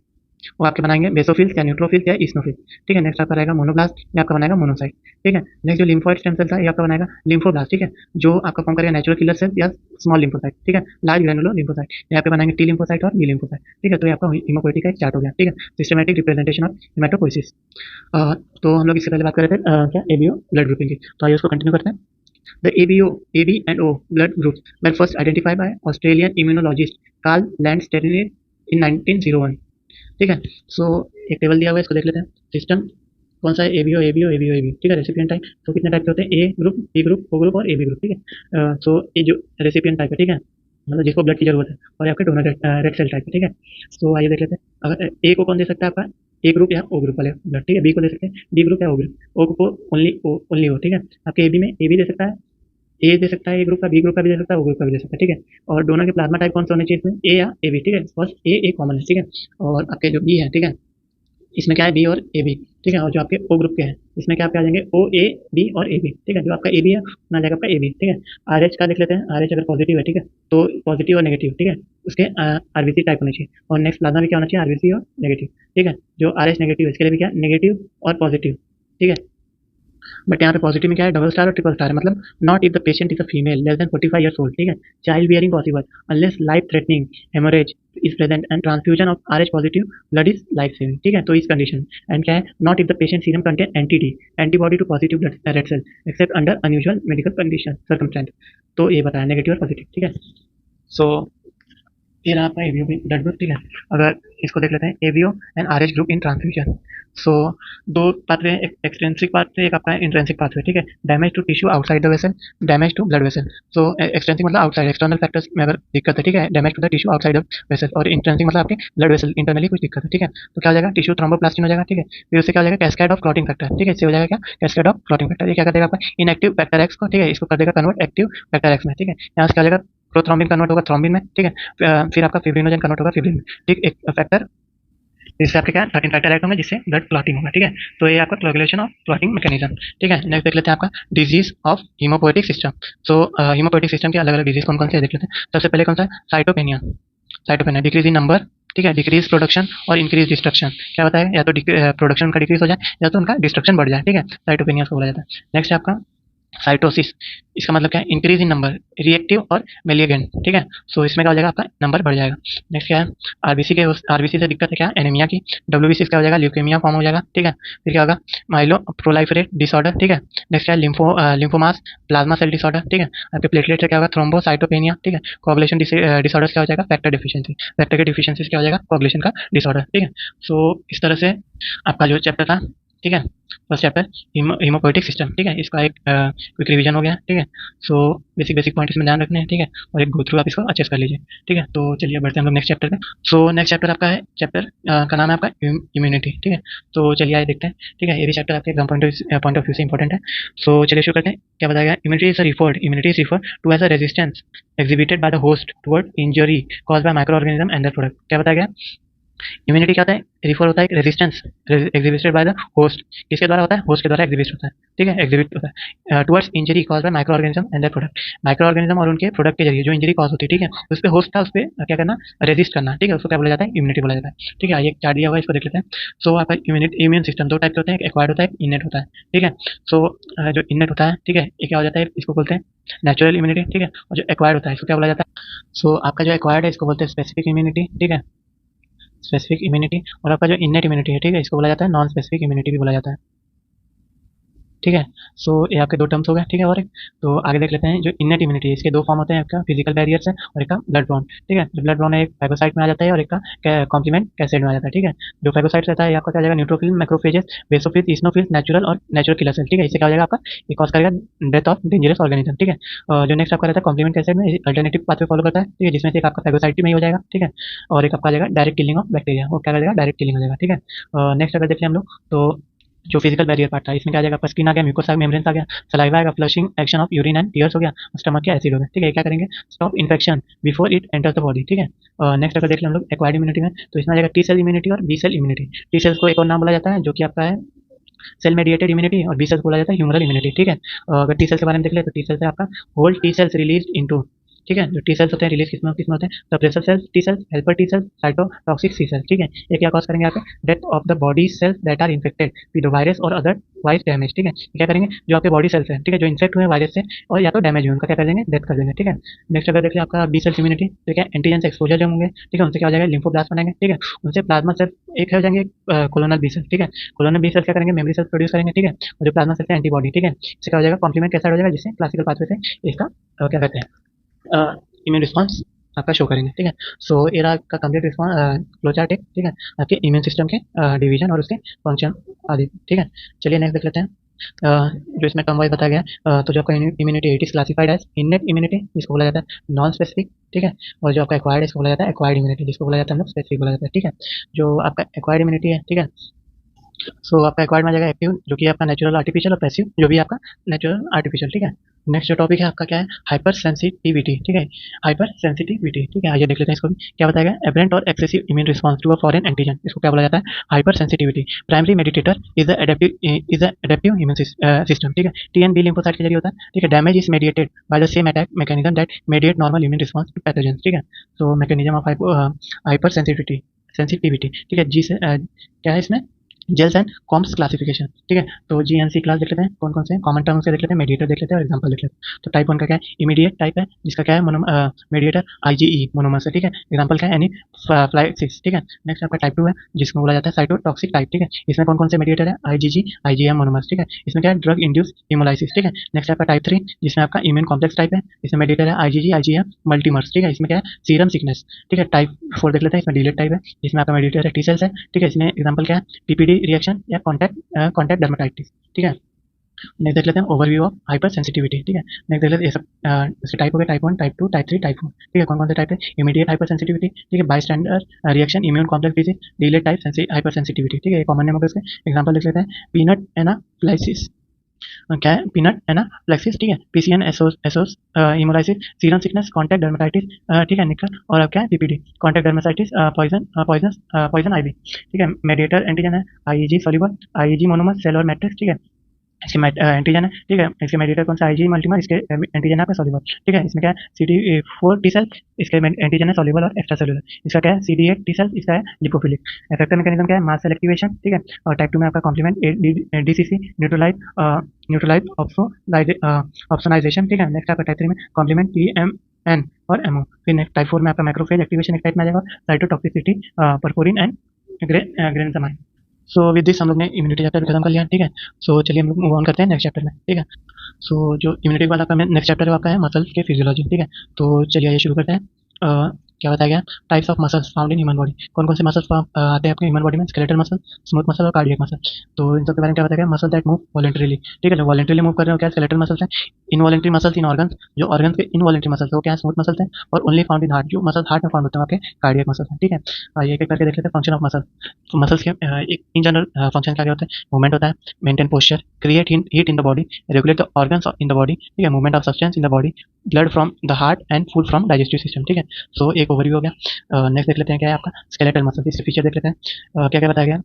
वो आपके बनाएंगे बेसोफिल्स या न्यूट्रोफिल्स या इस्नोफिल्स, ठीक है। नेक्स्ट आपका रहेगा मोनोब्लास्ट, ये आपका बनाएगा मोनोसाइट, ठीक है। नेक्स्ट जो लिम्फॉइड स्टेम सेल्स है, ये आपका बनाएगा लिम्फोब्लास्ट, ठीक है, जो आपका फॉर्म करेगा नेचुरल किलर सेल्स या स्मॉल लिम्फोसाइट, ठीक है, लार्ज ग्रैनुलर लिम्फोसाइट, यहाँ पे बनाएंगे टी लिम्फोसाइट और बी लिम्फोसाइट, ठीक है। तो ये आपका हीमोपोइटिक का एक चार्ट हो गया, ठीक है, सिस्टमैटिक रिप्रेजेंटेशन ऑफ हेमेटोपोइसिस। तो हम लोग इससे पहले बात कर रहे थे क्या, एबीओ ब्लड ग्रुपिंग की, तो आइए उसको कंटिन्यू करते हैं। The AB and O blood groups were first identified by Australian immunologist Carl Landsteiner in 1901, ठीक है। सो एक टेबल दिया हुआ है, इसको देख लेते हैं। सिस्टम कौन सा है, एबीओ, ठीक है। रेसिपिएंट टाइप, तो कितने टाइप के होते हैं, A group, B group, O group और एबी ग्रुप, ठीक है। सो ये जो रेसिपिएंट टाइप है, ठीक है, मतलब जिसको ब्लड की जरूरत है, और आपके डोनर रेड सेल टाइप है, ठीक है। सो आइए देख लेते हैं। अगर ए को कौन दे सकता है आपका, ए ग्रुप या ओ ग्रुप वाले ब्लड, ठीक है। बी को दे सकते हैं डी ग्रुप या ओ ग्रुप, ओ को ओनली ओ, ठीक है। आपके एबी में ए भी दे सकता है, ए दे सकता है, ए ग्रुप का, बी ग्रुप का भी दे सकता है, ओ ग्रुप का भी दे सकता है, ठीक है। और दोनों के प्लाज्मा टाइप कौन सा होना चाहिए इसमें, ए या ए बी, ठीक है। फर्स्ट ए कॉमन है, ठीक है। और आपके जो बी है, ठीक है, इसमें क्या है, बी और ए बी, ठीक है। और जो आपके ओ ग्रुप के हैं, इसमें क्या आपके आ जाएंगे ओ ए बी और ए बी, ठीक है। जो आपका ए बी है ना जाएगा आपका ए बी, ठीक है। आर एच का देख लेते हैं, आर एच अगर पॉजिटिव है, ठीक है, तो पॉजिटिव और नेगेटिव, ठीक है, उसके आरबीसी टाइप होना चाहिए। और नेक्स्ट प्लाज्मा भी क्या होना चाहिए, आरबीसी और नेगेटिव, ठीक है। जो आर एच नेगेटिव है इसके लिए भी क्या, नेगेटिव और पॉजिटिव, ठीक है। बट यहाँ पे पॉजिटिव में क्या है, डबल स्टार और ट्रिपल स्टार है, मतलब not if the patient is a female less than 45 years old, ठीक है, child bearing possible unless life threatening haemorrhage is present and transfusion of R H positive blood is life saving, ठीक है। तो इस condition and क्या है, not if the patient serum contain anti antibody to positive red cell except under unusual medical condition circumstance. तो ये बताया negative और पॉजिटिव, ठीक है। सो ये रहा आपका एवीओ ब्लड ग्रुप, ठीक है। अगर इसको देख लेते हैं, ABO and Rh group in transfusion. So दो पाथवे, एक एक्सट्रिंसिक पाथवे, एक आपका इंट्रिंसिक पाथवे, ठीक है। Damage to tissue outside the vessel, damage to blood vessel. So extrinsic मतलब आउटसाइड, एक्सटर्नल फैक्टर्स में अगर दिक्कत है, ठीक है, damage to the tissue outside the vessel, और इंट्रिंसिक मतलब आपके ब्लड वेसल इंटरनली कुछ दिक्कत है, ठीक है। तो क्या हो जाएगा, टिश्यू थ्रोम्बोप्लास्टिन हो जाएगा, ठीक है। फिर उससे क्या हो जाएगा, कैस्केड ऑफ क्लॉटिंग फैक्टर, ठीक है। इससे हो जाएगा क्या, कैस्केड ऑफ क्लॉटिंग फैक्टर। ये क्या कर देगा आपका इनएक्टिव फैक्टर एक्स को, ठीक है, इसको कर देगा कन्वर्ट एक्टिव फैक्टर एक्स में, ठीक है। यहाँ से क्या हो जाएगा, प्रोथ्रोम्बिन कन्वर्ट होगा थ्रोम्बिन में, ठीक है। फिर आपका फिब्रिनोजन कन्वर्ट होगा फिब्रिन में, ठीक, एक फैक्टर इससे आपके क्या 13 फैक्टर ऐड होंगे जिससे ब्लड क्लॉटिंग होगा, ठीक है। तो ये आपका कोगुलेशन ऑफ क्लॉटिंग मैकेनिज्म, ठीक है। नेक्स्ट देख लेते हैं आपका disease of haemopoietic system. So haemopoietic system के अलग अलग डिजीज कौन कौन से देख लेते हैं। सबसे पहले कौन सा है, cytopenia. Cytopenia decrease in number, ठीक है, डिक्रीज प्रोडक्शन और इंक्रीज डिस्ट्रक्शन। क्या होता है, या तो प्रोडक्शन का डिक्रीज हो जाए या तो उनका डिस्ट्रक्शन बढ़ जाए, ठीक है, साइटोपेनिया को बोला जाता है। नेक्स्ट है आपका साइटोसिस। इसका मतलब क्या है, इंक्रीज इन नंबर, रिएक्टिव और मेलिगेंट, ठीक है। सो इसमें क्या हो जाएगा, आपका नंबर बढ़ जाएगा। नेक्स्ट क्या है, आरबीसी के, आरबीसी से दिक्कत है क्या, एनीमिया की। डब्ल्यूबीसी क्या हो जाएगा, ल्यूकेमिया फॉर्म हो जाएगा, ठीक है। फिर क्या होगा, माइलो प्रोलाइफरेट डिसऑर्डर, ठीक है। नेक्स्ट क्या है, लिम्फोमास प्लाज्मा सेल डिसऑर्डर, ठीक है। आपके प्लेटलेट से क्या होगा, थ्रोम्बोसाइटोपेनिया, ठीक है। कोगुलेशन डिसऑर्डर क्या हो जाएगा, फैक्टर डिफिशियंसी। फैक्टर के डिफिशियंसी क्या हो जाएगा, कोगुलेशन का डिसऑर्डर, ठीक है। सो इस तरह से आपका जो चैप्टर था, ठीक है, फर्स्ट चैप्टर हीमोपोएटिक सिस्टम, ठीक है, इसका एक क्विक रिवीजन हो गया, ठीक है। सो बेसिक बेसिक पॉइंट इसमें ध्यान रखने हैं, ठीक है, और एक गो थ्रू आप इसको अच्छे से कर लीजिए, ठीक है। तो चलिए बढ़ते हैं हम लोग नेक्स्ट चैप्टर पे। सो नेक्स्ट चैप्टर आपका है, चैप्टर का नाम है आपका इम्यूनिटी, ठीक है। तो चलिए आइए देखते हैं, ठीक है, ये भी चैप्टर आपके एग्जाम पॉइंट ऑफ व्यू से इंपॉर्टेंट है। सो चलिए शुरू करते हैं। क्या बताया गया, immunity is referred to as a resistance exhibited by the host toward injury caused by micro organism and their product. क्या बताया गया, इम्यूनिटी क्या होता है, रिफर होता है एक resistance exhibited by the host, किसके द्वारा होता है, होस्ट के द्वारा एग्जिबिट होता है, ठीक है, एग्जिबिट होता है towards injury cause by micro organism and their product. Micro organism और उनके प्रोडक्ट के जरिए जो इंजरी कॉज होती है, ठीक है, उस पे होस्ट था, उस पे क्या करना, रेजिस्ट करना, ठीक है, उसको क्या बोला जाता है, इम्यूनिटी बोला जाता है, ठीक है। ये चार्ट दिया हुआ है, इसको देख लेते हैं। सो आपका इम्यून सिस्टम दो टाइप के होते हैं, एक एक्वायर्ड होता है, एक इनेट होता है, ठीक है। सो जो इनेट होता है, ठीक है, ये क्या हो जाता है, इसको बोलते हैं नेचुरल इम्यूनिटी, ठीक है, और जो एक्वायर्ड होता है इसको क्या बोला जाता है। सो आपका जो एक्वायर्ड है इसको बोलते हैं स्पेसिफिक इम्यूनिटी, ठीक है, स्पेसिफिक इम्यूनिटी। और आपका जो इननेट इम्यूनिटी है, ठीक है, इसको बोला जाता है नॉन स्पेसिफिक इम्यूनिटी भी बोला जाता है, ठीक है। सो ये आपके दो टर्म्स हो गए, ठीक है। और एक तो आगे देख लेते हैं, जो इननेट इम्यूनिटी है इसके दो फॉर्म होते हैं, आपका फिजिकल बैरियर से और एक का ब्लड ब्रॉन, ठीक है। जो ब्लड ब्रॉन है एक फाइगोसाइट में आ जाता है और एक का कॉम्प्लीमेंट कैसेड में आ जाता है, ठीक है। जो फाइगोसाइट रहता है आपका क्या हो जाएगा, neutrophil, macrophages, basophil, eosinophil, natural और नेचुरल किलर सेल, ठीक है। इससे क्या हो जाएगा, आपका ये कॉज करेगा डेथ ऑफ डेंजरस ऑर्गेनिज्म, ठीक है। जो नेक्स्ट आपका रहता है कॉम्प्लीमेंट कैसेड में अल्टरनेटिव पाथवे फॉलो करता है, ठीक है, जिसमें से एक आपका फाइगोसाइट में ही हो जाएगा, ठीक है। और एक आपका आ जाएगा डायरेक्ट किलिंग ऑफ बैक्टीरिया, वो क्या करेगा, डायरेक्ट किलिंग हो जाएगा, ठीक है। नेक्स्ट अगर देख लें हम लोग, तो जो फिजिकल बैरियर पार्ट था इसमें क्या आ जाएगा, आपका स्किन आ गया, म्यूकोस आ गया, मेम्ब्रेन आ गया, सलाइवा आएगा, flushing action of urine and tears हो गया, स्टमक के एसिड हो गया, ठीक है। क्या करेंगे, stop infection before it enters the body, ठीक है। नेक्स्ट अगर देख लें हम लोग एक्वायर्ड इम्यूनिटी में, तो इसमें आ जाएगा टी सेल इम्यूनिटी और B cell immunity. T cells को एक और नाम बोला जाता है जो कि आपका है सेल मेडिएटेड इम्यूनिटी, और बी सेल्स बोला जाता है ह्यूमरल इम्यूनिटी, ठीक है। अगर टी सेल्स के बारे में देख ले, तो टी सेल्स है आपका whole T cells release into, ठीक है, जो टी सेल्स होते हैं रिलीज किसमें होते हैं, suppressor cells T cells, helper T cells, cytotoxic C cells, ठीक है। ये क्या कॉज करेंगे, आपके death of the body cells that are infected with virus और अदर वाइस डैमेज, ठीक है। क्या करेंगे, जो आपके बॉडी सेल्स हैं, ठीक है, जो इन्फेक्ट हुए वायरस से और या तो डैमेज हुए, उनका क्या कर देंगे, डेथ कर देंगे, ठीक है। नेक्स्ट अगर देखिए आपका बी सेल्स इम्यूनिटी, ठीक है, एंटीजन से एक्सपोजर जो होंगे, ठीक है, उनसे क्या हो जाएगा, लिम्फोब्लास्ट बनेंगे, ठीक है, उनसे प्लाज्मा सेल एक हो जाएंगे, कोलोनल बी सेल्स, ठीक है। कोलोनल बी सेल्स क्या करेंगे, मेमोरी सेल्स प्रोड्यूस करेंगे, ठीक है, और जो प्लाज्मा सेल्स है एंटीबॉडी, ठीक है, इससे क्या हो जाएगा, कॉम्प्लीमेंट कैसा हो जाएगा, जिससे क्लासिकल पाथवे से इसका क्या कहते हैं, इम्यून रिस्पॉन्स आपका शो करेंगे, ठीक है। सो ये रहा आपका कंप्लीट रिस्पॉन्स फ्लो चार्ट एक, ठीक है, आपके इम्यून सिस्टम के डिवीजन और उसके फंक्शन आदि, ठीक है। चलिए नेक्स्ट देख लेते हैं। जो इसमें टर्म वाइज बताया गया है, तो जो आपका immunity it is classified as innate immunity, इसको बोला जाता है नॉन स्पेसिफिक, ठीक है। और जो आपका एक्वायर्ड है इसको बोला जाता है एक्वायर्ड इम्यूनिटी, जिसको बोला जाता है हम लोग स्पेसिफिक बोला जाता है, ठीक है। जो आपका एक्वायर्ड इम्यूनिटी है, ठीक है, सो आपका एक्वायर्ड में आ जाएगा एक्टिव जो कि आपका नेचुरल आर्टिफिशियल, और पैसिव जो भी आपका नेचुरल आर्टिफिशियल, ठीक है। नेक्स्ट जो टॉपिक है आपका क्या है, हाइपर सेंसिटिविटी, ठीक है, हाइपर सेंसिटिविटी, ठीक है। आइए देख लेते हैं इसको भी क्या बताया गया, एबरेंट और excessive immune response to a foreign antigen, इसको क्या बोला जाता है, hyper sensitivity. Primary meditator is adaptive immune system, ठीक है, टी एंड बी लिम्फोसाइट के जरिए होता है, ठीक है। Damage is mediated by the same attack mechanism that mediate normal immune response to pathogen, ठीक है। So mechanism of hyper sensitivity, ठीक है, जी से क्या है इसमें जेल्स एंड कॉम्प्स क्लासिफिकेशन, ठीक है। तो जीएनसी क्लास देख लेते हैं कौन कौन से कॉमन टर्म्स के देख लेते हैं, मेडिएटर देख लेते हैं और एग्जांपल देख लेते हैं। तो टाइप 1 का क्या है, इमीडिएट टाइप है जिसका क्या है मेडिएटर आईजीई मोनोमर्स है, ठीक है। एग्जांपल क्या है, एनी फ्लाइक्सिस, ठीक है। नेक्स्ट आपका टाइप 2 है जिसको बोला जाता है साइटोटॉक्सिक टाइप, ठीक है। इसमें कौन कौन से मेडिएटर है, आईजीजी आईजीएम मोनोमर्स, ठीक है। इसमें क्या है, ड्रग इंड्यूस हेमोलाइसिस, ठीक है। नेक्स्ट आपका टाइप 3 जिसमें आपका इम्यून कॉम्प्लेक्स टाइप है, इसमें मेडिएटर है आईजीजी आईजीएम मल्टीमर्स, ठीक है। इसमें क्या है, सीरम सिकनेस, ठीक है। टाइप 4 देख लेते हैं, इसमें डिलेट टाइप है जिसमें आपका मेडिएटर है टी सेल्स है, ठीक है। इसमें एग्जांपल क्या है, पीपीडी रिएक्शन या कॉन्टैक्ट डर्मेटाइटिस, ठीक है। नेक्स्ट देख लेते हैं ओवरव्यू ऑफ हाइपर सेंसिटिविटी, ठीक है। नेक्स्ट देख लेते हैं ये सब इसके टाइप हो गए, टाइप 1 टाइप 2 टाइप 3 टाइप 4, ठीक है। कौन कौन से टाइप है, इमीडिएट हाइपर सेंसिटिविटी, ठीक है, bystander reaction immune complex disease delayed type hyper sensitivity, ठीक है। ये कॉमन नेम होगा इसके। एग्जांपल देख लेते हैं पीनट एनाफ्लाइसिस, क्या है, पीनट एनाफ्लाइसिस, ठीक है। पीसीएन एसोस एसोस haemolysis, serum sickness, contact dermatitis, ठीक है, निकल। और अब क्या है, PPD contact dermatitis, poison ivy, ठीक है। मेडिएटर एंटीजन है Ig soluble Ig monomer cell और मैट्रिक्स, ठीक है। इसके एंटीजन है, ठीक है। इसके मेडिएटर कौन सा, आईजी मल्टीमर, इसके एंटीजन है आपका सॉल्युबल, ठीक है। इसमें क्या है, CD4 टी सेल, इसके एंटीजन है सॉल्युबल और एक्स्ट्रा सेलुलर। इसका क्या है, CD8 टी सेल, इसका है लिपोफिलिक। इफेक्टर मैकेनिज्म क्या है, मास सेल एक्टिवेशन, ठीक है। और टाइप 2 में आपका कॉम्प्लीमेंट डीसीसी न्यूट्रलाइज ऑप्सोनाइजेशन, ठीक है। नेक्स्ट आपका टाइप 3 में कॉम्प्लीमेंट पीएमएन और एमओ। फिर नेक्स्ट टाइप 4 में आपका मैक्रोफेज एक्टिवेशन एक टाइप में आ जाएगा, cytotoxicity perforin and granzyme. So with this हम लोग ने इम्यूनिटी चैप्टर खत्म कर लिया, ठीक है। सो चलिए हम लोग मूव ऑन करते हैं नेक्स्ट चैप्टर में, ठीक है। सो जो इम्यूनिटी वाला का नेक्स्ट चैप्टर है वो आपका है मसल्स के फिजियोलॉजी, ठीक है। तो चलिए ये शुरू करते हैं। क्या बताया गया, types of muscles found in human body. कौन कौन से मसल्स आते हैं आपके ह्यूमन बॉडी में, स्केलेटल मसल, स्मूथ मसल और कार्डियक मसल। तो इन सब के बारे में क्या बताया गया, मसल दैट मूव वॉलंटरीली, ठीक है। जो वॉलंटरीली मूव कर रहे हो क्या, स्केलेटल मसल्स हैं। इनवॉलंटरी मसल्स इन ऑर्गन्स, जो ऑर्गन्स के इनवॉलंटरी मसल्स वो क्या है, स्मूथ मसल्स हैं। और ओनली फाउंड इन हार्ट, जो मसल हार्ट में फाउंड होते हैं आपके कार्डियक मसल्स हैं, ठीक है। आइए एक एक करके देख लेते हैं फंक्शन ऑफ मसल। तो मसल्स के एक इन जनरल फंक्शन क्या क्या होते हैं, मूवमेंट होता है, maintain posture, create heat in the body, regulate the organs in the body, ठीक है। Movement of substance in the body, blood from the heart and food from digestive system, ठीक है। सो एक ओवरव्यू हो गया। नेक्स्ट देख लेते हैं क्या है आपका स्केलेटल मसल, इसके फीचर देख लेते हैं। क्या क्या बताया गया,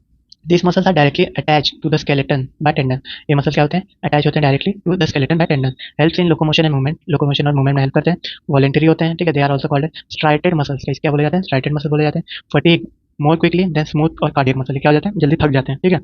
this muscles are directly attach to the skeleton by tendon. ये मसल्स क्या होते हैं, अटैच होते हैं directly to the skeleton by tendon. Helps in locomotion and movement, locomotion और मूवमेंट में हेल्प करते हैं। वॉलेंटरी होते हैं, ठीक है। They are also called striated muscles, क्या बोले जाते हैं, स्ट्राइटेड मसल बोले जाते हैं। Fatigue more quickly than smooth और कार्डियक मसल, क्या हो जाते हैं, जल्दी थक जाते हैं, ठीक है।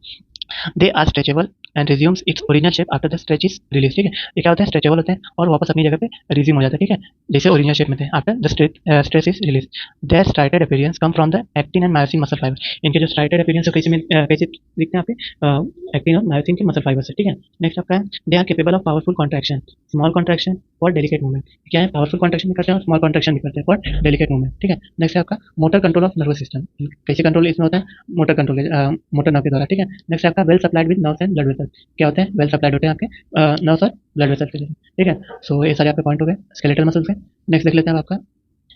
They are stretchable and resumes its original shape after the stretch is release, ठीक है। ये क्या होते हैं, स्ट्रेचेबल होते हैं और वापस अपनी जगह पे रिज्यूम हो जाता है, ठीक है, जैसे ओरिजिनल शेप में थे after the stretch is release. Their striated appearance come from the actin and myosin muscle fibre. इनके जो स्ट्राइटेड अपीयरेंस है कैसे दिखते हैं आपके एक्टिन और मायोसिन के मसल फाइबर से, ठीक है। नेक्स्ट आपका है, they are capable of powerful contraction, small contraction for delicate movement. क्या है, पावरफुल कॉन्ट्रैक्शन भी करते हैं और स्मॉल कॉन्ट्रैक्शन भी करते हैं फॉर डेलिकेट मूवमेंट, ठीक है। नेक्स्ट है आपका motor control of nervous system, कैसे कंट्रोल इसमें होता है, मोटर कंट्रोल मोटर नर्व के द्वारा, ठीक है। नेक्स्ट आपका well supplied with nerves and blood vessel, क्या होते हैं, वेल सप्लाइड होते हैं आपके नर्व्स और ब्लड वेसल के लिए, ठीक है। सो ये सारे आपके पॉइंट हो गए स्केलेटल मसल्स के। नेक्स्ट देख लेते हैं आपका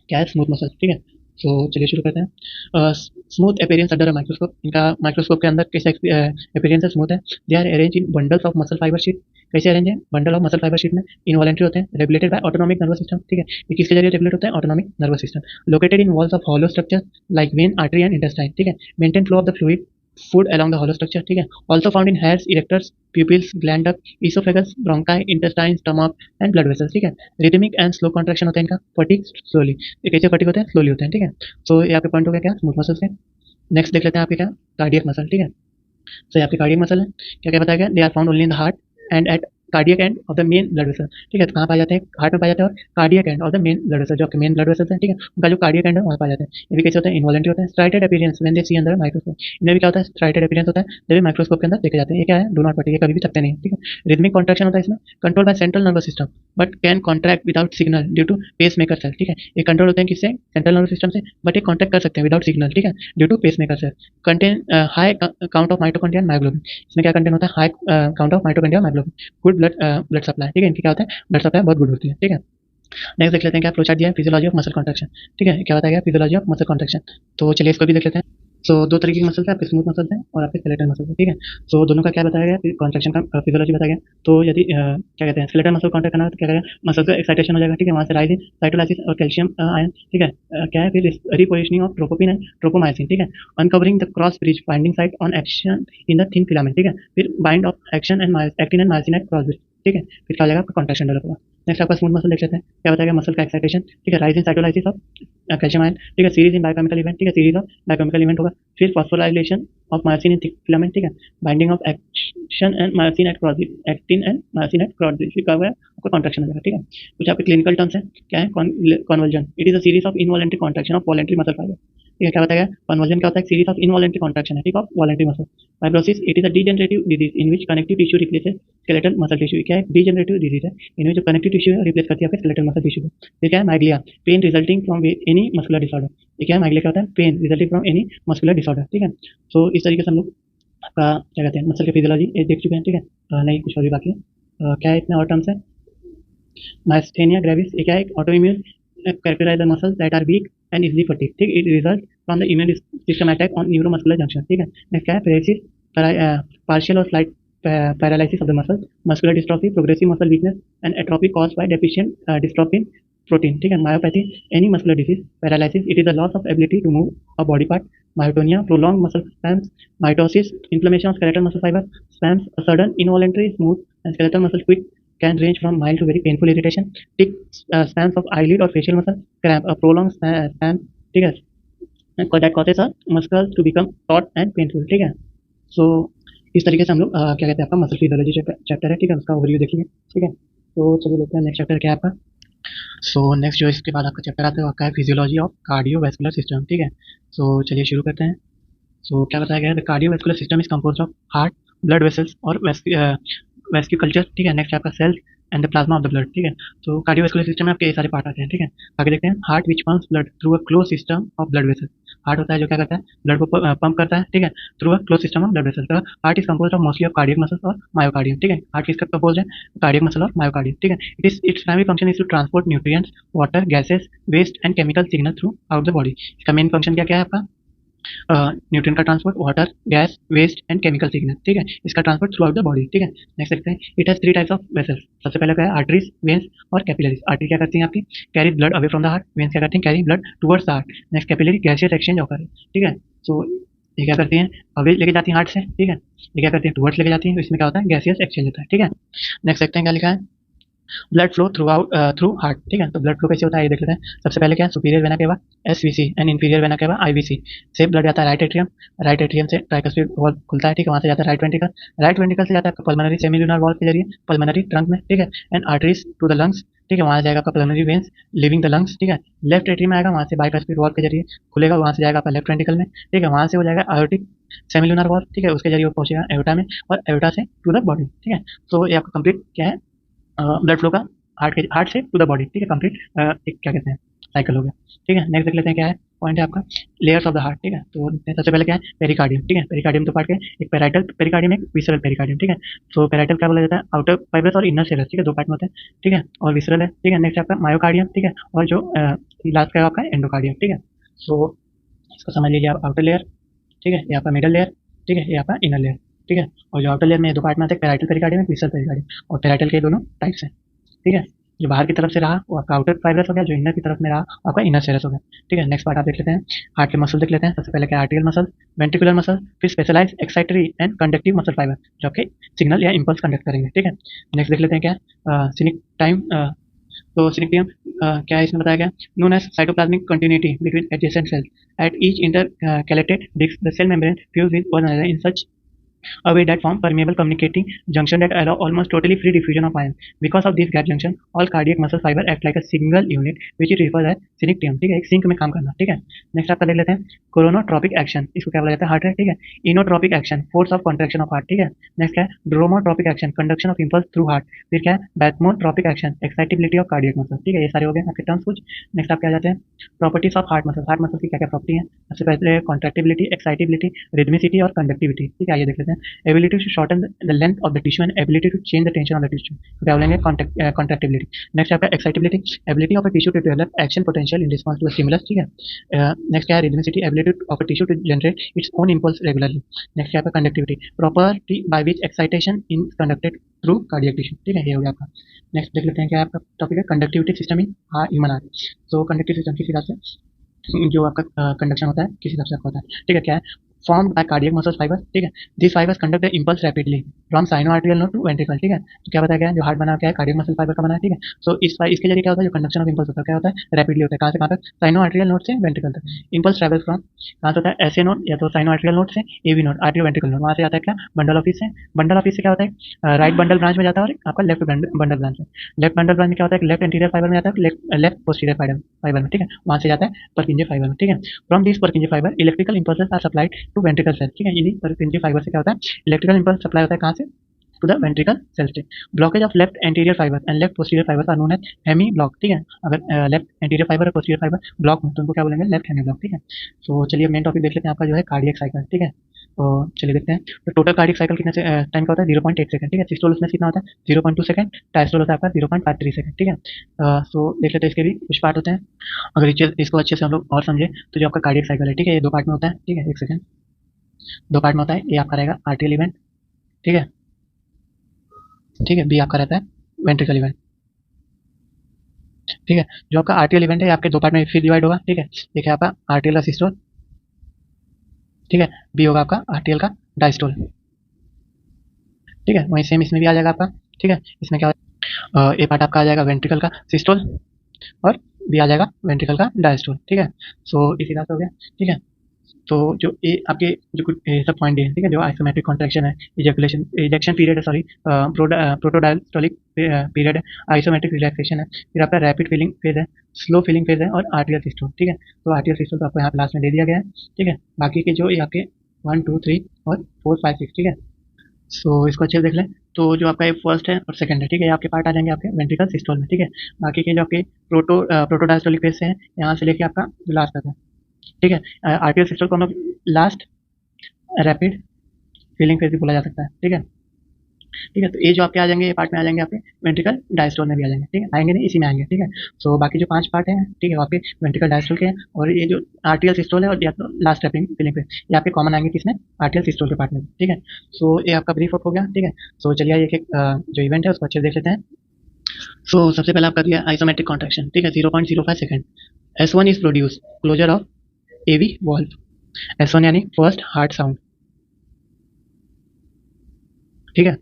क्या है, स्मूथ मसल, ठीक है। सो चलिए शुरू करते हैं। Smooth appearance under a microscope, इनका माइक्रोस्कोप के अंदर कैसे अपीयरेंस है, स्मूथ है। They are arrange in bundles of muscle fibre sheet, कैसे अरेंज है, bundle of muscle fibre sheet में, इनवॉलेंट्री होते हैं, regulated by autonomic nervous system, ठीक है। ये किसके जरिए रेगुलेट होता है, autonomic nervous system. Located in walls of hollow structure like vein, artery and intestine, ठीक है। Maintain flow of the fluid food along the hollow structure, ठीक है। Also found in hairs, erectors, pupils, gland duct, esophagus, bronchi, intestine, stomach and blood vessels, ठीक है। Rhythmic and slow contraction होता है इनका, fatigue slowly, ये कैसे fatigue होते हैं, स्लोली होते हैं, ठीक है। सो ये आपके पॉइंट हो गया क्या, स्मूथ मसल्स के। नेक्स्ट देख लेते हैं आपके क्या, कार्डियक मसल, ठीक है। सो ये आपके कार्डियक मसल है, क्या क्या बताया गया, they are found only in the heart and at cardiac end of the main blood vessel, ठीक है। तो कहाँ पाए जाते हैं, हार्ट में पाए जाते हैं और cardiac end of the main blood vessel, जो आपके मेन ब्लड वेसल है, ठीक है, उनका जो कार्डियक एंड है वहाँ पाए जाते हैं। ये भी कैसे होता है, इनवॉलेंट्री होता है। Striated appearance when they see under microscope, इनमें भी क्या होता है, स्ट्राइटेड अपीयरेंस होता है जब भी माइक्रोस्कोप के अंदर देखे जाते हैं। ये क्या है, डू नॉट फटीग, ये कभी भी थकते नहीं, ठीक है। रिदमिक कॉन्ट्रैक्शन होता है इसमें, control by central nervous system but can contract without signal due to pacemaker cell, ठीक है। ये कंट्रोल होते हैं किससे, सेंट्रल नर्वस सिस्टम से, बट ये कॉन्ट्रैक्ट कर सकते हैं विदाउट सिग्नल, ठीक है, due to pacemaker cell. Contain high count of mitochondria and myoglobin, इसमें क्या कंटेंट होता है, high count of mitochondria myoglobin, good blood supply, ठीक है। इनकी क्या होता है, ब्लड सप्लाई बहुत गुड होती है, ठीक है। नेक्स्ट देख लेते हैं क्या फ्लोचार्ट दिया है, फिजियोलॉजी ऑफ मसल कॉन्ट्रैक्शन, ठीक है। क्या बताया गया, फिजियोलॉजी ऑफ मसल कॉन्ट्रैक्शन। तो चलिए इसको भी देख लेते हैं। सो दो तरीके की मसल्स है, आपके स्मूथ मसल्स हैं और आपके स्केलेटल मसल्स हैं, ठीक है। सो दोनों का क्या बताया गया, कॉन्ट्रैक्शन का फिजियोलॉजी बताया गया। तो यदि क्या कहते हैं, स्केलेटल मसल कॉन्ट्रैक्ट करना है तो क्या करेगा, मसल का एक्साइटेशन हो जाएगा, ठीक है। वहाँ से राइजिंग साइटोलाइसिस और कैल्शियम आयन, ठीक है। क्या है, फिर रिपोजिशनिंग ऑफ ट्रोपोपिन एंड ट्रोपोमाइसिन, ठीक है। Uncovering the cross bridge binding site on action in the thin filament, ठीक है। फिर bind of action and actin and myosin at cross bridge, ठीक है, फिर क्या हो जाएगा आपका कॉन्ट्रैक्शन डेवलप होगा। नेक्स्ट आपका स्मूथ मसल देख लेते हैं, क्या बताएगा मसल का एक्साइटेशन, ठीक है, rise in cytolysis of calcium ion, ठीक है, सीरीज इन बायोकेमिकल इवेंट, ठीक है, सीरीज ऑफ बायोकेमिकल इवेंट होगा। फिर phosphorylation of myosin in thick filament, ठीक है, binding of action and myosin at cross actin and myosin at cross, फिर क्या हुआ आपका कॉन्ट्रैक्शन हो जाएगा, ठीक है। कुछ आपके क्लिनिकल टर्म्स है, क्या है conversion, it is a series of involuntary contraction of voluntary muscle fibre, ठीक है, क्या बताया कन्वर्जन क्या होता है, सीरीज ऑफ इनवॉलंटरी कॉन्ट्रैक्शन है, ठीक, of voluntary muscle. Fibrosis it is a degenerative disease in which connective tissue replaces skeletal muscle tissue, क्या है डीजेनरेटिव डिजीज है इनमें जो कनेक्टिव टिश्यू रिप्लेस करती है आपके स्केलेटल मसल टिश्यू को। फिर क्या है माइग्लिया, pain resulting from any muscular disorder, ये क्या है माइग्लिया क्या होता है, pain resulting from any muscular disorder, ठीक है। सो इस तरीके से हम लोग आपका क्या कहते हैं मसल के फिजियोलॉजी ये देख चुके हैं, ठीक है। नहीं कुछ और भी बाकी है, क्या है इतने और टर्म्स है, माइस्थेनिया ग्रेविस, ये क्या है auto immune characterize the muscles that are weak and easily fatigued, ठीक, it results from the immune system attack on neuromuscular junction, ठीक है। नेक्स्ट क्या है paralysis, partial or slight paralysis of the muscle, muscular dystrophy, progressive muscle weakness and atrophy caused by deficient dystrophin protein, ठीक है। myopathy, any muscular disease, paralysis, it is the loss of ability to move a body part, myotonia, prolonged muscle spasms, mitosis, inflammation of skeletal muscle fiber, spasms, a sudden involuntary smooth and skeletal muscle quick can range from mild to very painful irritation, tick, spasms of eyelid or facial muscle, cramp, a prolonged spasm, ठीक है, that causes a muscle to become taut and painful, ठीक है। सो इस तरीके से हम लोग क्या कहते हैं आपका मसल फिजियोलॉजी चैप्टर है, ठीक है, उसका ओवरव्यू देखेंगे, ठीक है। तो चलिए देखते हैं नेक्स्ट चैप्टर क्या है आपका। सो नेक्स्ट जो इसके बाद आपका चैप्टर आता है आपका है फिजियोलॉजी ऑफ कार्डियोवैस्कुलर सिस्टम, ठीक है। सो चलिए शुरू करते हैं। सो क्या बताया गया है, the cardiovascular system is composed of heart, blood vessels और वेस्क्यूकल्चर, ठीक है। नेक्स्ट आपका cells and the plasma of the blood, ठीक है। तो कार्डियोवैस्कुलर सिस्टम में आपके ये सारे पार्ट आते हैं, ठीक है। आगे देखते हैं heart which pumps blood through a closed system of blood vessel, heart होता है जो क्या करता है ब्लड को पंप करता है, ठीक है, through a closed system of blood vessel. तो heart is composed of mostly of cardiac muscles और मायोकार्डियम, ठीक है। हार्ट किसका कंपोज है, कार्डियक मसल और मायोकार्डियम, ठीक है। Its primary function is to transport nutrients, water, gases, waste and chemical signal throughout the body. इसका main function क्या क्या है आपका, न्यूट्रिएंट का transport, water, gas, waste and chemical signal, ठीक है, इसका transport throughout the body, ठीक है। नेक्स्ट देखते हैं it has 3 types of vessels, सबसे पहले क्या है आर्टरीज, वेन्स और कैपिलरीज। आर्टरी क्या करती हैं आपकी carry blood away from the heart, veins क्या करती हैं carry blood towards the heart. Next capillary gaseous exchange occur है, ठीक है। सो ये क्या करती हैं अवे लेके जाती हैं हार्ट से, ठीक है, ये क्या करती हैं टुवर्ड्स लेके जाती हैं, तो इसमें क्या होता है गैसियस एक्सचेंज होता है, ठीक है। नेक्स्ट देखते हैं क्या लिखा है, ब्लड फ्लो थ्रू हार्ट, ठीक है। तो ब्लड फ्लो कैसे होता है ये देख लेते हैं। सबसे पहले क्या है superior vena cava SVC and inferior vena cava IVC से ब्लड जाता है राइट एट्रियम, राइट एट्रियम से ट्राइकस्पिड वॉल्व खुलता है, ठीक है, वहाँ से जाता है राइट वेंट्रिकल, राइट वेंट्रिकल से जाता है आपका पल्मोनरी सेमिलुनर वॉल्व के जरिए पल्मोनरी ट्रंक में, ठीक है, and arteries to the lungs, ठीक है, वहाँ जाएगा आपका pulmonary veins leaving the lungs, ठीक है। लेफ्ट एट्रियम में आएगा, वहाँ से बाइकस्पिड वॉल्व के जरिए खुलेगा, वहाँ से जाएगा आपका लेफ्ट वेंट्रिकल में, ठीक है, वहाँ से हो जाएगा आयोटिक सेमिलुनर वॉल्व, ठीक है, उसके जरिए वो पहुंचेगा एओटा में और एओटा से टू द बॉडी, ठीक है। तो ये आपका कंप्लीट क्या है ब्लड फ्लो का हार्ट से टू द बॉडी, ठीक है, कंप्लीट एक क्या कहते हैं साइकिल हो गया, ठीक है। नेक्स्ट देख लेते हैं क्या है पॉइंट है आपका लेयर्स ऑफ द हार्ट, ठीक है। तो सबसे पहले क्या है पेरिकार्डियम, ठीक है, पेरिकार्डियम तो पार्ट के एक पैराइटल पेरिकार्डियम एक विसरल पेरिकार्डियम, ठीक है। तो पैराइटल क्या बोला जाता है आउटर फाइब्रस और इनर सेलस, ठीक है, दो पार्ट में होते हैं, ठीक है, और विसरल है, ठीक है। नेक्स्ट आपका मायोकार्डियम, ठीक है, और जो लास्ट का है आपका एंडोकार्डियम, ठीक है। सो इसको समझ लीजिए आप आउटर लेयर, ठीक है, ये आपका मिडल लेयर, ठीक है, ये आपका इनर लेयर, ठीक है। और जो आउटर लेयर में दो पार्ट में आते हैं पैराइटल पेरिकार्डियम एक विसरल पेरिकार्डियम, और पैराइटल के दोनों टाइप्स हैं, ठीक है। जो बाहर की तरफ से रहा वो आपका आउटर फाइब्रस हो गया, जो इनर की तरफ में रहा आपका इनर सेरस हो गया, ठीक है। नेक्स्ट पार्ट आप देख लेते हैं हार्ट के मसल देख लेते हैं। सबसे पहले क्या आर्टियल मसल, वेंट्रिकुलर मसल, फिर specialised excitatory and conductive muscle fibre जो आपके सिग्नल या इंपल्स कंडक्ट करेंगे, ठीक है। नेक्स्ट देख लेते हैं क्या सिनिक टाइम, तो सिनिक्टियम क्या है इसमें बताया गया known as cytoplasmic continuity between adjacent cells at each intercalated disc the cell membrane fuse with one another in such a way that form permeable communicating junction that allow almost totally free diffusion of ion. Because of this gap junction, all cardiac muscle fiber act like a single unit, which is referred as synctium, ठीक है, एक sink में काम करना, ठीक है। Next आपका देख लेते हैं कोरोनोट्रोपिक एक्शन, इसको क्या बोला जाता है हार्ट रेट, ठीक है। Inotropic action force of contraction of heart, ठीक है। नेक्स्ट क्या है dromotropic action conduction of impulse through heart, फिर क्या है bathmotropic action excitability of cardiac muscle, ठीक है, ये सारे हो गए आपके टर्म्स कुछ। नेक्स्ट आप क्या जाते हैं प्रॉपर्टीज ऑफ हार्ट मसल की क्या क्या प्रॉपर्टी है। सबसे पहले कॉन्ट्रैक्टिबिलिटी, एक्साइटेबिलिटी, रिदमिसिटी और कंडक्टिविटी, ठीक है, ये देख लेते हैं ability to shorten the length of the tissue and ability to change the tension of the tissue, तो क्या बोलेंगे contractibility। नेक्स्ट आपका excitability ability of a tissue to develop action potential in response to a stimulus, ठीक है। Next क्या है rhythmicity ability of a tissue to generate its own impulse regularly. Next क्या है conductivity property by which excitation in conducted through cardiac tissue, ठीक है, ये हो गया आपका। नेक्स्ट देख लेते हैं क्या आपका टॉपिक है conductivity system in human heart. तो कंडक्टिव सिस्टम किस हिसाब से जो आपका कंडक्शन होता है किस हिसाब से आपका होता है, ठीक है, क्या है formed by cardiac muscle fibre, ठीक है। This fibres conduct the impulse rapidly from sino arterial node to ventricle, ठीक है। तो क्या बताया गया है, जो हार्ट बना क्या है, कार्डियक मसल फाइबर का बना है, ठीक है। सो इसके जरिए क्या होता है, जो कंडक्शन ऑफ इंपल्स होता है क्या होता है, रैपिडली होता है। कहाँ से कहाँ तक, साइनो आर्टेरियल नोड से वेंट्रिकल तक। इंपल्स ट्रेवल फ्रॉम कहाँ से होता है, एसए नोड या तो साइनो आर्टेरियल नोड से एवी नोड, आर्टेरियो वेंट्रिकल नोड, वहाँ से आता है क्या, बंडल ऑफ से। बंडल ऑफ से क्या होता है, राइट बंडल ब्रांच में जाता है और आपका लेफ्ट बंडल ब्रांच में। लेफ्ट बंडल ब्रांच में क्या होता है, लेफ्ट एंटीरियर फाइबर में जाता है, लेफ्ट पोस्टीरियर फाइबर में, ठीक है। वहाँ से जाता है परकिंजे फाइबर में, ठीक है। From this Purkinje fibre electrical impulses are supplied to ventricle cell, ठीक है। इन्हीं परकिंजे फाइबर से क्या होता है, इलेक्ट्रिकल इंपल्स सप्लाई होता है कहाँ से, to the ventricle cell state. Blockage of left anterior fibre and left posterior fibre are known as hemi block, ठीक है। अगर लेफ्ट एंटीरियर फाइबर और पोस्टीरियर फाइबर ब्लॉक हो तो उनको क्या बोलेंगे, लेफ्ट हेमी ब्लॉक, ठीक है। तो चलिए मेन टॉपिक देख लेते हैं आपका जो है कार्डियक साइकिल, ठीक है। तो चलिए देखते हैं, तो टोटल कार्डियक साइकिल कितने टाइम का होता है, 0.8 सेकंड, ठीक है। सिस्टोल उसमें कितना होता है, 0.2 सेकंड। डायस्टोल होता है आपका 0.53 सेकंड, ठीक है। तो देख लेते हैं इसके भी कुछ पार्ट होते हैं। अगर इसको अच्छे से हम लोग और समझे तो जो आपका कार्डियक साइकिल है, ठीक है, ये दो पार्ट में होता है, ठीक है। एक सेकंड, दो पार्ट में होता है। ये आपका रहेगा आर्टियल इवेंट, ठीक है, ठीक है। बी आपका रहता है वेंट्रिकल इवेंट, ठीक है। जो आपका आर्टियल इवेंट है आपके दो पार्ट में फिर डिवाइड होगा, ठीक है। एक है आपका आर्टियल का सिस्टोल, ठीक है। बी होगा आपका आर्टियल का डायस्टोल, ठीक है। वहीं सेम इसमें भी आ जाएगा आपका, ठीक है। इसमें क्या ए पार्ट आपका आ जाएगा वेंट्रिकल का सिस्टोल और बी आ जाएगा वेंट्रिकल का डायस्टोल, ठीक है। सो इसी तरह से हो गया, ठीक है। तो जो ये आपके जो कुछ सब पॉइंट है, ठीक है, जो आइसोमेट्रिक कॉन्ट्रैक्शन है, इजैकुलेशन इजेक्शन पीरियड है, सॉरी प्रोटोडायस्टोलिक पीरियड है, आइसोमेट्रिक रिलैक्सेशन है, फिर आपका रैपिड फीलिंग फेज है, स्लो फीलिंग फेज है और आर्टियल सिस्टोल, ठीक है। तो आर्टियल सिस्टोल तो आपको यहाँ लास्ट में दे दिया गया है, ठीक है। बाकी के जो ये आपके 1 2 3 और 4 5 6, ठीक है। सो इसको अच्छे से देख लें। तो जो आपका ये फर्स्ट है और सेकंड है, ठीक है, ये आपके पार्ट आ जाएंगे आपके वेंट्रिकल सिस्टोल में, ठीक है। बाकी के जो आपके प्रोटोडायस्टोलिक फेज से है, यहाँ से लेके आपका जो लास्ट तक है, ठीक है। आर्टियल सिस्टोल को हम लोग लास्ट रैपिड फीलिंग फेज भी बोला जा सकता है, ठीक है, ठीक है। तो ये जो आपके आ जाएंगे, ये पार्ट में आ जाएंगे आपके वेंट्रिकल डायस्टोल में भी आ जाएंगे, ठीक है। आएंगे नहीं, इसी में आएंगे, ठीक है। सो बाकी जो 5 पार्ट हैं, ठीक है, वो आपके वेंट्रिकल डायस्टोल के हैं और ये जो आर्टियल सिस्टोल है और या तो लास्ट रैपिड फीलिंग फेज, ये आपके कॉमन आएंगे किसमें, आर्टियल सिस्टोल के पार्ट में, ठीक है। सो ये आपका ब्रीफ अप हो गया, ठीक है। सो चलिए एक एक जो इवेंट है उसको अच्छे से देख लेते हैं। सो सबसे पहले आपका दिया आइसोमेट्रिक कॉन्ट्रैक्शन, ठीक है, 0.05 second. S1 is produce closure of AV valve. S1 यानी फर्स्ट हार्ट साउंड, ठीक है।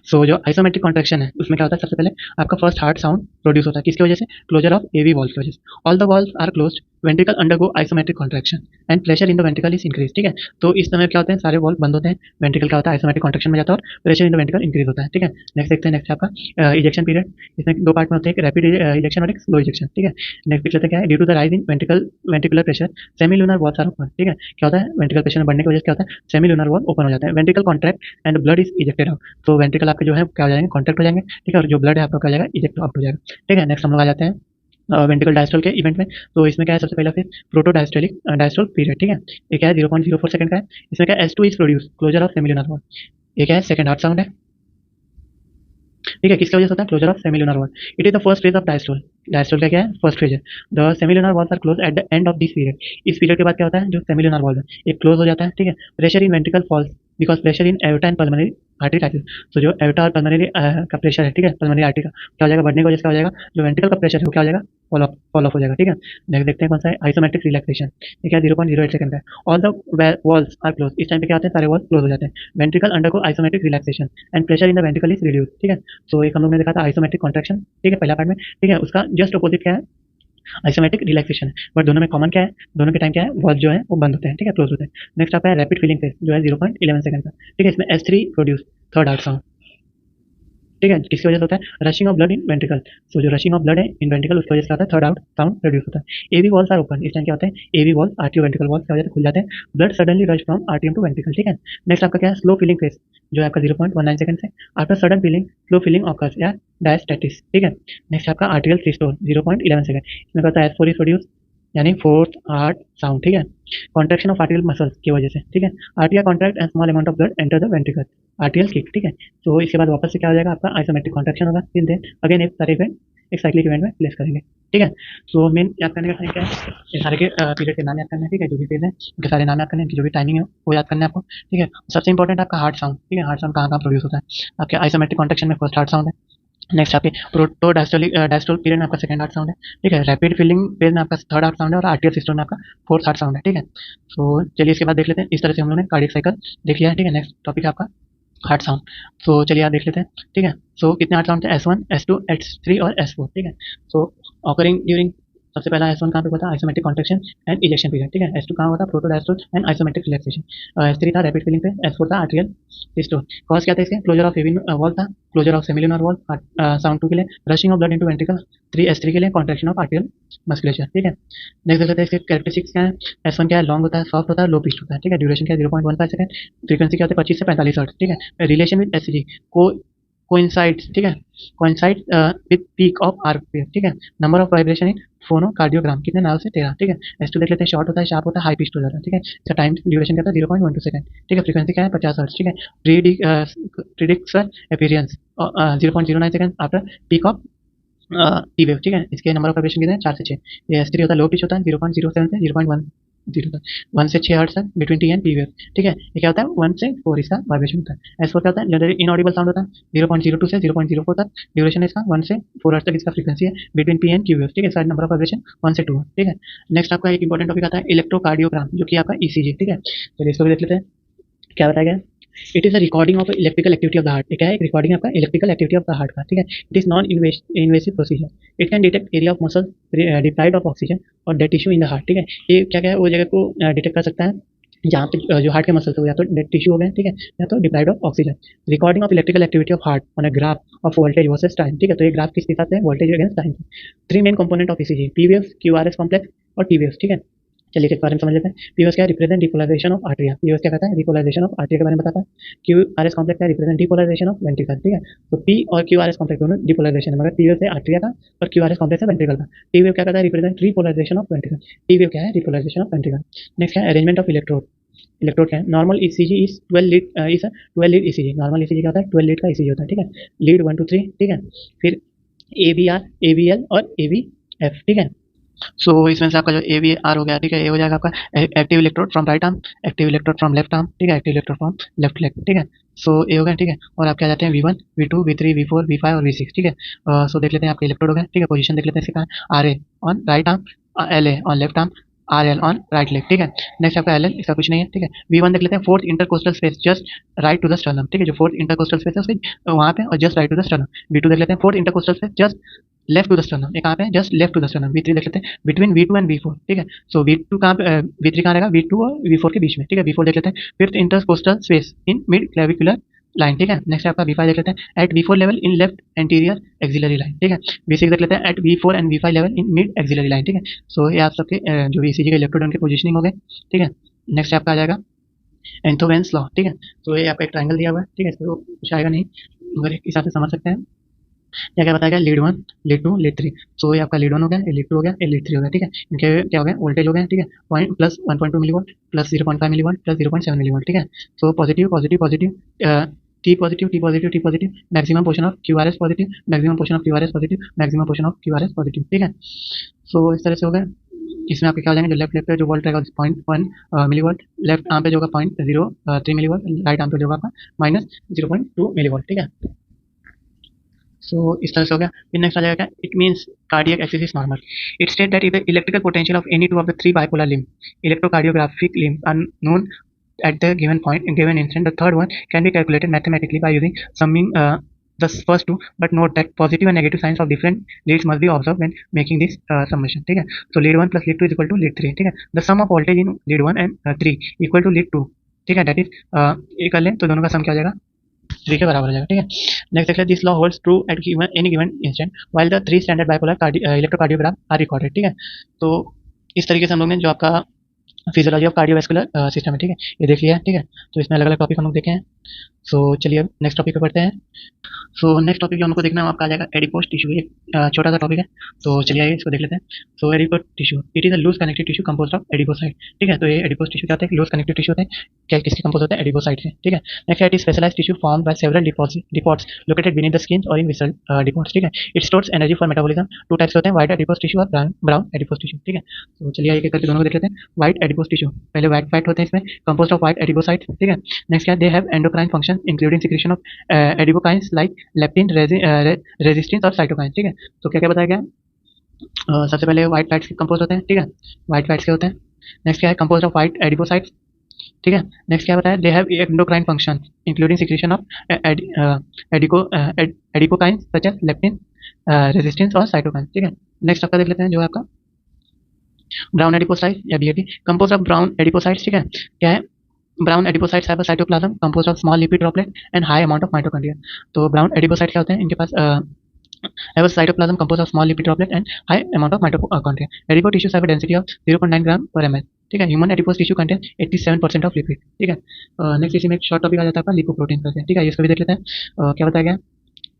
सो जो आइसोमेट्रिक कॉन्ट्रैक्शन है उसमें क्या होता है, सबसे पहले आपका फर्स्ट हार्ट साउंड प्रोड्यूस होता है, किसकी वजह से, क्लोजर ऑफ एवी वॉल्व की वजह से। All the valves are closed, ventricle undergo isometric contraction and pressure in the ventricle is increase, ठीक है। तो इस समय क्या होता है, सारे वॉल्व बंद होते हैं, वेंट्रिकल क्या होता है, आइसोमेट्रिक कॉन्ट्रैक्शन में जाता है और pressure in the ventricle increase होता है, ठीक है। नेक्स्ट देखते हैं, नेक्स्ट आपका इजेक्शन पीरियड। इसमें दो पार्ट में होते हैं, एक रैपिड इजेक्शन और एक स्लो इजेक्शन, ठीक है। नेक्स्ट देख लेते हैं क्या है, due to the rise in ventricular pressure semilunar valves are open, ठीक है। क्या होता है, वेंट्रिकल प्रेशर बढ़ने की वजह से क्या होता है, सेमी लूनर वॉल ओपन हो जाता है, ventricle contract and blood is ejected out. तो वेंट्रिकल आपके जो है क्या हो जाएंगे, कॉन्ट्रैक्ट हो जाएंगे, ठीक है, और जो ब्लड है आपका क्या हो जाएगा, इजेक्ट आउट हो जाएगा, ठीक है। नेक्स्ट हम लोग आ जाते हैं वेंट्रिकल डायस्टोल के इवेंट में। तो इसमें क्या है, सबसे पहला फिर प्रोटो डायस्टोलिक डायस्टोल पीरियड, ठीक है। ये क्या है, 0.04 सेकंड का है। इसमें क्या S2 is produce closure of semilunar valve. ये क्या है, सेकंड हार्ट साउंड है, ठीक है। किसकी वजह से होता है, closure of semilunar valve. It is the first phase of diastole. Diastole का क्या है, फर्स्ट फेज है। The semilunar valves are close at the end of this period. इस पीरियड के बाद क्या होता है, जो सेमी लूनर वॉल है ये क्लोज हो जाता है, ठीक है। Pressure in ventricle falls because pressure in aorta and pulmonary artery rises. तो जो एओर्टा और पल्मोनरी का प्रेशर है, ठीक है, पल्मोनरी आर्टरी का क्या हो जाएगा, बढ़ने की वजह से क्या हो जाएगा, जो वेंट्रिकल का प्रेशर है वो क्या हो जाएगा, फॉल ऑफ हो जाएगा, ठीक है। नेक्स्ट देखते हैं कौन सा है, आइसोमेट्रिक रिलैक्सेशन। ये क्या है, 0.08 सेकंड का है। All the valves are close. इस टाइम पे क्या होते हैं, सारे वॉल्स क्लोज हो जाते हैं, ventricle undergo isometric relaxation and pressure in the ventricle is reduce, ठीक है। सो एक हम लोग ने देखा था आइसोमेट्रिक कॉन्ट्रैक्शन, ठीक है, पहला पार्ट में, ठीक है। उसका जस्ट अपोजिट क्या है, आइसोमेट्रिक रिलैक्सेशन है। बट दोनों में कॉमन क्या है, दोनों के टाइम क्या है, वॉल्व जो है वो बंद होते हैं, ठीक है, क्लोज होते हैं। नेक्स्ट आपका है रैपिड फीलिंग फेज जो है 0.11 सेकंड का, ठीक है। इसमें S3 produce third heart sound, ठीक है। किसकी वजह से होता है, rushing of blood in ventricle. So जो रशिंग ऑफ ब्लड है इन वेंट्रिकल उसकी वजह से होता है थर्ड आउट साउंड प्रोड्यूस होता है। AV valves are open. इस टाइम क्या होता है, एवी वॉल्स आर्टियो वेंट्रिकल वॉल्स क्या हो जाते हैं, खुल जाते हैं, ब्लड सडनली रश फ्रॉम आर्टियम टू वेंट्रिकल, ठीक है। नेक्स्ट आपका क्या है, स्लो फीलिंग फेज जो है आपका 0.19 सेकंड से। After sudden feeling slow feeling occurs या डायस्टेटिस, ठीक है। नेक्स्ट आपका आर्टियल सिस्टोल 0.11 सेकंड। इसमें क्या होता है, S4 इज प्रोड्यूस यानी फोर्थ हार्ट साउंड, ठीक है। कॉन्ट्रैक्शन ऑफ आर्टियल मसल्स की वजह से, ठीक है। आर्टिया contract and small amount of blood enter the ventricle, atrial kick, ठीक है। तो इसके बाद वापस से क्या हो जाएगा, आपका आइसोमेट्रिक कॉन्ट्रैक्शन होगा, फिर देन अगेन एक सारे इवेंट एक साइक्लिक इवेंट में प्लेस करेंगे, ठीक है। सो मेन याद करने का टाइम क्या है, ये सारे के पीरियड के नाम याद करने हैं, ठीक है, जो भी फेज है उनके सारे नाम याद करने हैं, जो भी टाइमिंग है वो याद करना है आपको, ठीक है। सबसे इंपॉर्टेंट आपका हार्ट साउंड, ठीक है, हार्ट साउंड कहाँ कहाँ प्रोड्यूस होता है, आपके आइसोमेट्रिक कॉन्ट्रैक्शन में फर्स्ट हार्ट साउंड है, नेक्स्ट आपके प्रोटोडायस्टोलिक डायस्टोल पीरियड में आपका सेकंड हार्ट साउंड है, ठीक है। रैपिड फिलिंग फेज में आपका थर्ड हार्ट साउंड है और आर्टियल सिस्टम में आपका फोर्थ हार्ट साउंड है, ठीक है। सो चलिए इसके बाद देख लेते हैं। इस तरह से हम लोगों ने कार्डियक साइकिल देख लिया है, ठीक है। नेक्स्ट टॉपिक है आपका हार्ट साउंड। सो चलिए आप देख लेते हैं, ठीक है। सो कितने हार्ट साउंड थे? S1, S2, S3 और S4, ठीक है। सो ऑकरिंग ड्यूरिंग, सबसे पहला S1 कहाँ पे हुआ था? Isometric contraction and ejection period, ठीक है। S2 कहाँ हुआ था? प्रोटोडायस्टोल एंड आइसोमेट्रिक रिलैक्सेशन। S3 था रैपिड फिलिंग पे, S4 था आर्टियल सिस्टोल। कॉज क्या था इसके? क्लोजर ऑफ हेवी वॉल था, closure of semilunar valve. Sound 2 के लिए rushing of blood into ventricle. 3 S3 के लिए कॉन्ट्रैक्शन ऑफ आर्टियल मस्कुलेचर, ठीक है। नेक्स्ट देख लेते हैं इसके कैरेक्टरिस्टिक्स क्या है। S1 क्या है? लॉन्ग होता है, सॉफ्ट होता है, लो पिच्ड होता है, ठीक है। ड्यूरेशन क्या है? 0.15 सेकंड। फ्रीक्वेंसी क्या होती है? 25 से 45 हर्ट्ज, ठीक है। रिलेशन विद एसजी को कोइंसाइड्स, ठीक है। Coincide with peak of RPF, ठीक है। नंबर ऑफ वाइब्रेशन इन फोनोकार्डियोग्राम कितने? 9 से 13, ठीक है। S2 देख लेते हैं, शॉर्ट होता है, शार्प होता है, हाई पिच्ड हो जाता है, ठीक है। इसका टाइम ड्यूरेशन क्या था? 0.12 सेकंड, ठीक है। फ्रीक्वेंसी क्या है? 50 हर्ट्ज, ठीक है। Prediction appearance 0.09 second after peak of T wave, ठीक है। इसके नंबर ऑफ वाइब्रेशन कितने हैं? 4 से 6। ये S3 होता है, लो पिच होता है, 0.07 से 0.10 तक, 1 से 6 हर्ट्ज तक between T and P wave, ठीक है। ये क्या होता है? 1 से 4 इसका वाइब्रेशन होता है। S4 क्या होता है? जनरली इनऑडिबल साउंड होता है, 0.02 से 0.04 तक। ड्यूरेशन है इसका 1 से 4 हर्ट्ज तक इसका फ्रीक्वेंसी है between P and Q wave, ठीक है। इसका नंबर ऑफ वाइब्रेशन 1 से 2 है, ठीक है। नेक्स्ट आपका एक इंपॉर्टेंट टॉपिक आता है इलेक्ट्रोकार्डियोग्राम, जो कि आपका ईसीजी, ठीक है। चलिए इसको भी देख लेते हैं, क्या बताया गया। It is a recording of electrical activity of the heart. ये क्या है? एक रिकॉर्डिंग आपका electrical activity of the heart का, ठीक है। It is non invasive procedure. It can detect area of muscle deprived of oxygen और dead tissue in the heart, ठीक है। ये क्या क्या है? वो जगह को डिटेक्ट कर सकता है जहाँ पे जो हार्ट के मसल्स हो, या तो डेड टिश्यू हो गए, ठीक है, या तो deprived of oxygen. Recording of electrical activity of heart on a graph of voltage versus time, ठीक है। तो ये ग्राफ किसके साथ है? Voltage against time. 3 main component of ECG, P waves, QRS complex और टी वेव्स, ठीक है। चलिए इसके बारे में समझ लेते हैं। पीओएस क्या है? Represent depolarisation of atria. POS क्या कहता है? डिपोलराइजेशन ऑफ आर्टरिया के बारे में बताता है। क्यूआरएस कॉम्प्लेक्स है, रिप्रेजेंट डिपोलराइजेशन ऑफ वेंट्रिकल, ठीक है। तो पी और क्यूआरएस कॉम्प्लेक्स दोनों डिपोलराइजेशन है, मगर पीओएस है आर्टरिया का और क्यूआरएस कॉम्प्लेक्स है वेंट्रिकल का। टी वेव क्या कहता है? Represent repolarization of ventricle. T wave क्या है? Repolarization of ventricle. नेक्स्ट है अरेंजमेंट ऑफ इलेक्ट्रोड। इलेक्ट्रोड क्या है? Normal ECG is 12 lead, is 12 lead ECG. Normal ECG क्या होता है? 12 लीड का ईसीजी होता है, ठीक है। लीड 1 2 3, ठीक है। फिर एबीआर, एबीएल और एबीएफ, ठीक है। सो इसमें से आपका जो ए वी आर हो गया, ठीक है, ये हो जाएगा आपका active electrode from right arm, active electrode from left arm, ठीक है, active electrode from left leg, ठीक है। सो ये हो गया, ठीक है। और आप क्या जाते हैं? V1, V2, V3, V4, V5 और V6, ठीक है। सो देख लेते हैं आपके इलेक्ट्रोड हो गए, ठीक है। पोजीशन देख लेते हैं इसका, R A on right arm, L A on left arm, R L on right leg, ठीक है। नेक्स्ट आपका एल एल, इसका कुछ नहीं है, ठीक है। V1 देख लेते हैं, fourth intercostal space just right to the sternum, ठीक है। जो फोर्थ इंटरकोस्टल स्पेस है उसके वहाँ पे और just right to the sternum. V2 देख लेते हैं, fourth intercostal space just left to the sternum, ये कहाँ पे है? Just left to the sternum. V3 देख लेते हैं, बिटवीन V2 एंड V4, ठीक है। सो V2 कहाँ पे, V3 कहाँ रहेगा? V2 और V4 के बीच में, ठीक है। V4 देख लेते हैं, fifth intercostal space in mid clavicular line, ठीक है। नेक्स्ट आपका V5 देख लेते हैं, at V4 level in left anterior axillary line, ठीक है। V6 देख लेते हैं, at V4 and V5 level in mid axillary line, ठीक है। सो ये आप सबके जो ईसीजी के इलेक्ट्रोड उनके पोजिशनिंग हो गए, ठीक है। नेक्स्ट आपका आ जाएगा एंथोवेन्स लॉ, ठीक है। तो ये आपका एक ट्राइंगल दिया हुआ है, ठीक है। इसको कुछ आएगा नहीं, मगर एक हिसाब से समझ सकते हैं। क्या क्या बताया गया? Lead 1, lead 2, lead 3। सो ये आपका लीड 1 हो गया, ये लीड 2 हो गया, ये लीड 3 हो गया, ठीक है। इनके क्या हो गया? वोल्टेज हो गया, ठीक है। Point plus 1.2 millivolt plus 0.5 millivolt plus 0.7 millivolt, ठीक है। So positive positive positive, T positive T positive T positive, maximum portion of QRS positive, maximum portion of QRS positive, maximum portion of QRS positive, ठीक है। सो इस तरह से हो गया। इसमें आपके क्या हो जाएंगे? जो लेफ्ट लेग पे जो वोल्ट रहेगा 0.1 मिलीवोल्ट, लेफ्ट आर्म पे जो होगा 0.03 मिलीवोल्ट, राइट आर्म पे जो होगा आपका -0.2 मिलीवोल्ट, ठीक है। सो इस तरह से हो गया। फिर नेक्स्ट आ जाएगा क्या? It means cardiac axis is normal. It state that if the electrical potential of any two of the three bipolar limb, electrocardiographic limb, are known at the given point, given instant, the third one can be calculated mathematically by using summing the first two, but note that positive and negative signs of different leads must be observed when making this summation, ठीक है। So lead 1 plus lead 2 is equal to lead 3, ठीक है। The sum of voltage in lead 1 and 3 equal to lead 2, ठीक है। That is ये कर लें तो दोनों का सम क्या हो जाएगा? 3 के बराबर हो जाएगा, ठीक है। नेक्स्ट देख लें, this law holds true at any given instant while the 3 standard bipolar electrocardiogram are recorded, ठीक है। तो इस तरीके से हम लोग ने जो आपका फिजियोलॉजी ऑफ कार्डियोवैस्कुलर सिस्टम है, ठीक है, ये देख लिया है, ठीक है। तो इसमें अलग अलग टॉपिक हम लोग देखे हैं। सो चलिए अब नेक्स्ट टॉपिक पे बढ़ते हैं। सो नेक्स्ट टॉपिक जो हमको देखना है आपका आ जाएगा एडिपोस टिश्यू। एक छोटा सा टॉपिक है, तो चलिए आइए इसको देख लेते हैं। So adipose tissue, it is a loose connective tissue composed of adipocyte, ठीक है। तो ये एडिपोस टिश्यू क्या होता है? लूज कनेक्टिव टिश्यू होते हैं, क्या किसके कंपोज होता है? एडिपोसाइट से, ठीक है। Next it is specialised tissue formed by several depots located beneath the skin और इन विसरल डिपॉट्स, ठीक है। It stores energy for metabolism. 2 types होते हैं, व्हाइट एडिपोस टिश्यू और ब्राउन एडिपोस टिश्यू, ठीक है। तो चलिए एक एक करके दोनों को देख लेते हैं। व्हाइट एडिपोस टिश्यू, पहले व्हाइट फैट होते हैं इसमें, कंपोज्ड ऑफ व्हाइट एडिपोसाइट, ठीक है। नेक्स्ट क्या है? They have endocrine function function including secretion of adipokines like leptin, resistin और साइटोकाइन। ठीक है, तो क्या क्या बताया गया? सबसे पहले व्हाइट फैट्स के कंपोज होते हैं। ठीक है, व्हाइट फैट्स के होते हैं। नेक्स्ट क्या है? Compose of white adipocytes. ठीक है, नेक्स्ट क्या बताया? They have endocrine function including secretion of adipokines such as leptin, resistin और साइटोकाइन। ठीक है, नेक्स्ट आपका देख लेते हैं जो है आपका ब्राउन एडिपोसाइट या BAT, compose of brown adipocytes. ठीक है, क्या है? Brown adipocytes have a cytoplasm composed of small lipid droplet and high amount of mitochondria. तो ब्राउन एडिपोसाइट क्या होते हैं? इनके पास have a cytoplasm composed of small lipid droplet and high amount of mitochondria. Adipose tissues have a density of 0.9 gram per ml. ठीक है, human adipose tissue contain 87% of lipid. ठीक है, next इसी में एक शॉर्ट टॉपिक आ जाता है आपका लिपोप्रोटीन करके। ठीक है, इसको भी देख लेते हैं। क्या बताया गया?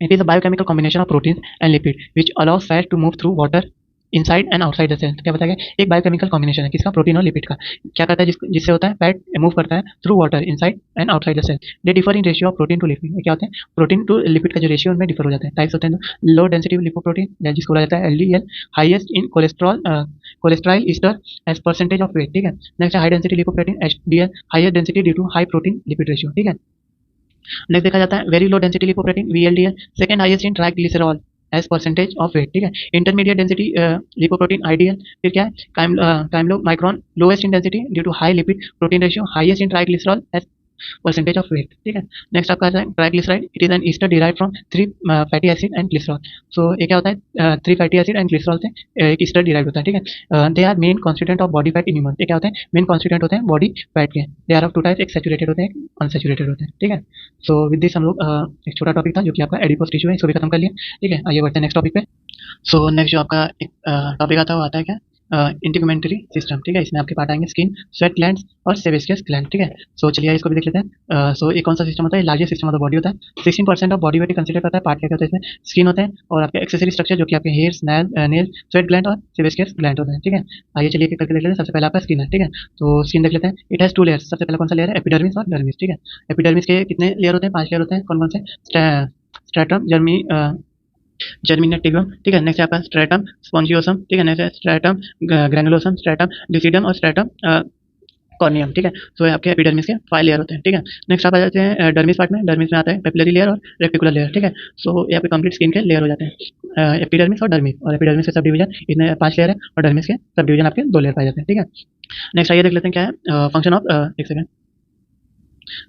It is a biochemical combination of protein and lipid which allows fat to move through water inside and outside the cell. क्या बताया गया? एक बायोकेमिकल कॉम्बिनेशन है किसका? प्रोटीन और लिपिड का। क्या करता है? जिससे होता है फैट मूव करता है through water inside and outside the cell. They differ in ratio of protein to lipid. क्या होते हैं? प्रोटीन टू लिपिड का जो रेशियो उनमें डिफर हो जाता है। टाइप्स होते हैं लो डेंसिटी लिपोप्रोटीन जिसको बोला जाता है LDL, highest in cholesterol ester as percentage of weight. ठीक है, next high density lipoprotein HDL, highest density due to high protein lipid ratio. ठीक है, नेक्स्ट देखा जाता है very low density lipoprotein VLDL, second highest in triglycerol as percentage of weight. ठीक है, intermediate density lipoprotein IDL, फिर क्या है? Chylomicron, lowest in density due to high lipid protein ratio, highest in triglycerol as percentage of weight. ठीक है, next आपका आता है triglyceride. It is an ester derived from 3 fatty acid and glycerol. So ये क्या होता है? 3 fatty acid and glycerol से एक ईस्टर डिराइव होता है। ठीक है, they are main constituent of body fat in human. ये क्या होते हैं? मेन कॉन्स्टिट्यूएंट होते हैं बॉडी फैट के। दे आर ऑफ 2 टाइप्स, एक सैचुरेटेड होते हैं, एक अनसैचुरेटेड होते हैं। ठीक है, सो विद दिस हम लोग एक छोटा टॉपिक था जो कि आपका एडिपोज टिश्यू है, इसको भी खत्म कर लिया। ठीक है, आइए बढ़ते हैं नेक्स्ट टॉपिक पे। सो नेक्स्ट जो आपका एक टॉपिक आता है वो आता है क्या? इंटीग्यूमेंटरी सिस्टम। ठीक है, इसमें आपके पार्ट आएंगे स्किन, स्वेट ग्लैंड्स और सेबेशियस ग्लैंड। ठीक है, सो चलिए इसको भी देख लेते हैं। सो ये कौन सा सिस्टम होता है? Largest system of the body होता है। 16% ऑफ बॉडी वेट कंसीडर करता है। पार्ट क्या होता है इसमें? स्किन होते हैं और आपके एक्सेसरी स्ट्रक्चर जो कि आपके हेयर्स, नेल, स्वेट ग्लैंड और सेबेशियस ग्लैंड होते हैं। ठीक है, आइए चलिए करके देख लेते हैं। सबसे पहले आपका स्किन है। ठीक है, तो स्किन देख लेते हैं। It has 2 layers. सबसे पहले कौन सा लेयर है? एपिडर्मिस और डर्मिस। ठीक है, एपिडर्मिस के कितने लेयर होते हैं? 5 लेयर होते हैं। कौन कौन से? स्ट्रैटम, जर्मिनेटिवम। ठीक है, नेक्स्ट आपका स्ट्रेटम स्पॉन्जियोसम। ठीक है, नेक्स्ट स्ट्रेटम ग्रैनुलोसम, स्ट्रेटम ल्यूसिडम और स्ट्रेटम कॉर्नियम। ठीक है, तो ये आपके एपिडर्मिस के 5 लेयर होते हैं। ठीक है, नेक्स्ट आप आ जाते हैं डर्मिस पार्ट में। डर्मिस में आता है पेपिलरी लेयर और रेक्टिकुलर लेयर। ठीक है, सो ये आपके कंप्लीट स्किन के लेयर हो जाते हैं, एपिडर्मिस और डर्मिस। और एपिडर्मिस के सब डिवीजन इतने 5 लेयर है और डर्मिस के सब डिवीजन आपके 2 लेयर पाए जाते हैं। ठीक है, नेक्स्ट आइए देख लेते हैं क्या है फंक्शन ऑफ एक सेकंड।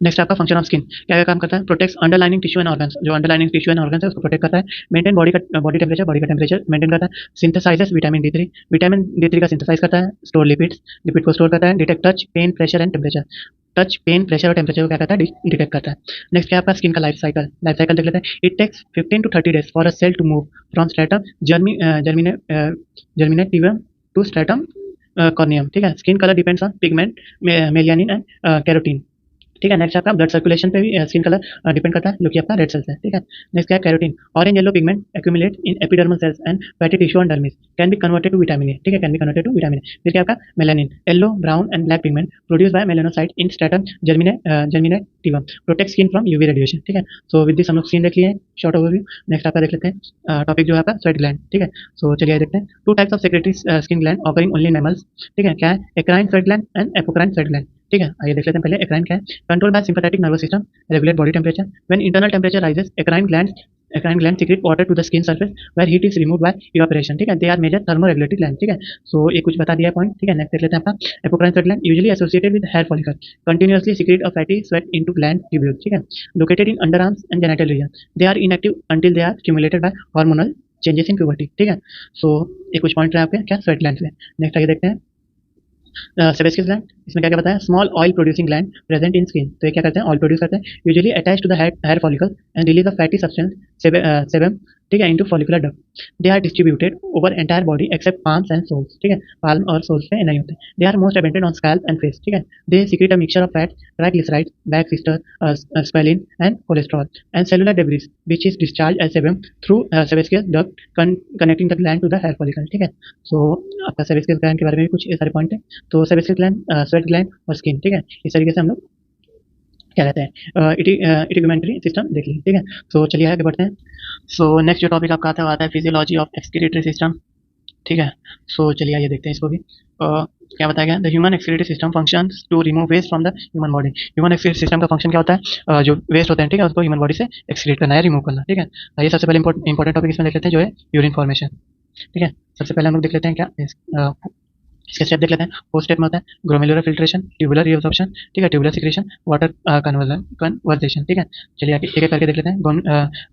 नेक्स्ट आपका फंक्शन ऑफ स्किन क्या क्या काम करता है? Protects underlining tissue and organs. जो अंडरलाइनिंग टिश्यू एंड ऑर्गन्स है उसको प्रोटेक्ट करता है। मेंटेन बॉडी का टेम्परेचर मेंटेन करता है। Synthesises vitamin D 3, vitamin D 3 का सिंथेसाइज करता है। स्टोर लिपिड को स्टोर करता है। Detect touch, pain, pressure and temperature. Touch, pain, pressure और टेम्परेचर को क्या करता है? डिटेक्ट करता है। नेक्स्ट क्या आपका स्किन का लाइफ साइकिल देख लेते हैं। It takes 15 to 30 days for a cell to move from stratum germinativum to stratum corneum. ठीक है, skin colour depends on pigment, melanin and carotene. ठीक है, नेक्स्ट आपका ब्लड सर्कुलेशन पे भी स्किन कलर डिपेंड करता है जो कि आपका रेड सेल्स है। ठीक है, नेक्स्ट क्या है? Carotene, orange yellow pigment accumulate in epidermal cells and fatty tissue and dermis, can be converted to vitamin A. ठीक है, can be converted to vitamin A. फिर क्या आपका? Melanin, yellow, brown and black pigment produce by melanocyte in stratum germinativum, protect skin from UV radiation. ठीक है, सो with this हम लोग skin देख लिए शॉर्ट ओवरव्यू। नेक्स्ट आपका देख लेते हैं टॉपिक जो है आपका स्वेट ग्लैंड। ठीक है, सो चलिए देखते हैं। 2 types of secretary skin gland occurring only in mammals. ठीक है, क्या है? Eccrine sweat gland and apocrine sweat gland. ठीक है, आइए देख लेते हैं पहले एक्राइन क्या है? Control by sympathetic nervous system, regulate body temperature. When internal temperature rises, eccrine gland secrete water to the skin surface where heat is removed by evaporation। ठीक है, they are major thermoregulatory gland। ठीक है, सो ये कुछ बता दिया point. ठीक है, नेक्स्ट देख लेते हैं आपका apocrine sweat gland, usually associated with hair follicle, continuously secrete a fatty sweat into gland tubule। ठीक है, located in underarms and genital region, they are inactive until they are stimulated by hormonal changes in puberty। ठीक है, सो ये कुछ point है आपके क्या sweat gland से। नेक्स्ट आइए देखते हैं सेबेशियस ग्लैंड। इसमें क्या क्या बताया? Small oil producing gland present in skin. तो ये क्या करते हैं? ऑयल प्रोड्यूस करते हैं, usually attach to the hair follicle and release a fatty substance sebum. ठीक है, into follicular duct. They are distributed over entire body except palms and soles. ठीक है, पाल्म और सोल्स पे नहीं होते। They are most abundant on scalp and face. ठीक है, they secrete a mixture of fat, triglyceride, बैक esters, squalene and cholesterol and cellular debris which is discharge as sebum through sebaceous duct connecting the gland to the hair follicle. ठीक है, सो आपका sebaceous gland के बारे में भी कुछ ये सारे पॉइंट है। तो सेबेशियस ग्लैंड, स्वेट ग्लैंड और स्किन। ठीक है, इस तरीके से हम लोग क्या कहते हैं इंटीग्यूमेंटरी सिस्टम देख लीजिए। ठीक है, सो चलिए आगे बढ़ते हैं। सो नेक्स्ट जो टॉपिक आपका आता है वो आता है फिजियोलॉजी ऑफ एक्सक्रीटरी सिस्टम। ठीक है, सो चलिए आइए देखते हैं इसको भी। क्या बताया गया, the human excretory system functions to remove waste from the human body. Human excretory system का फंक्शन क्या होता है, जो वेस्ट होते हैं, ठीक है, उसको ह्यूमन बॉडी से एक्सक्रीट करना है, रिमूव करना, ठीक है। ये सबसे पहले इंपॉर्टेंट टॉपिक इसमें देख लेते हैं, जो है यूरिन फॉर्मेशन, ठीक है। सबसे पहले हम लोग देख लेते हैं क्या इसके स्टेप देख लेते हैं। फर्स्ट स्टेप में होता है ग्लोमेरुलर फिल्ट्रेशन, ट्यूबुलर रीअब्जॉर्प्शन, ठीक है, ट्यूबुलर सिक्रेशन, वाटर कन्वर्जेशन, ठीक है। चलिए आगे एक एक करके देख लेते हैं।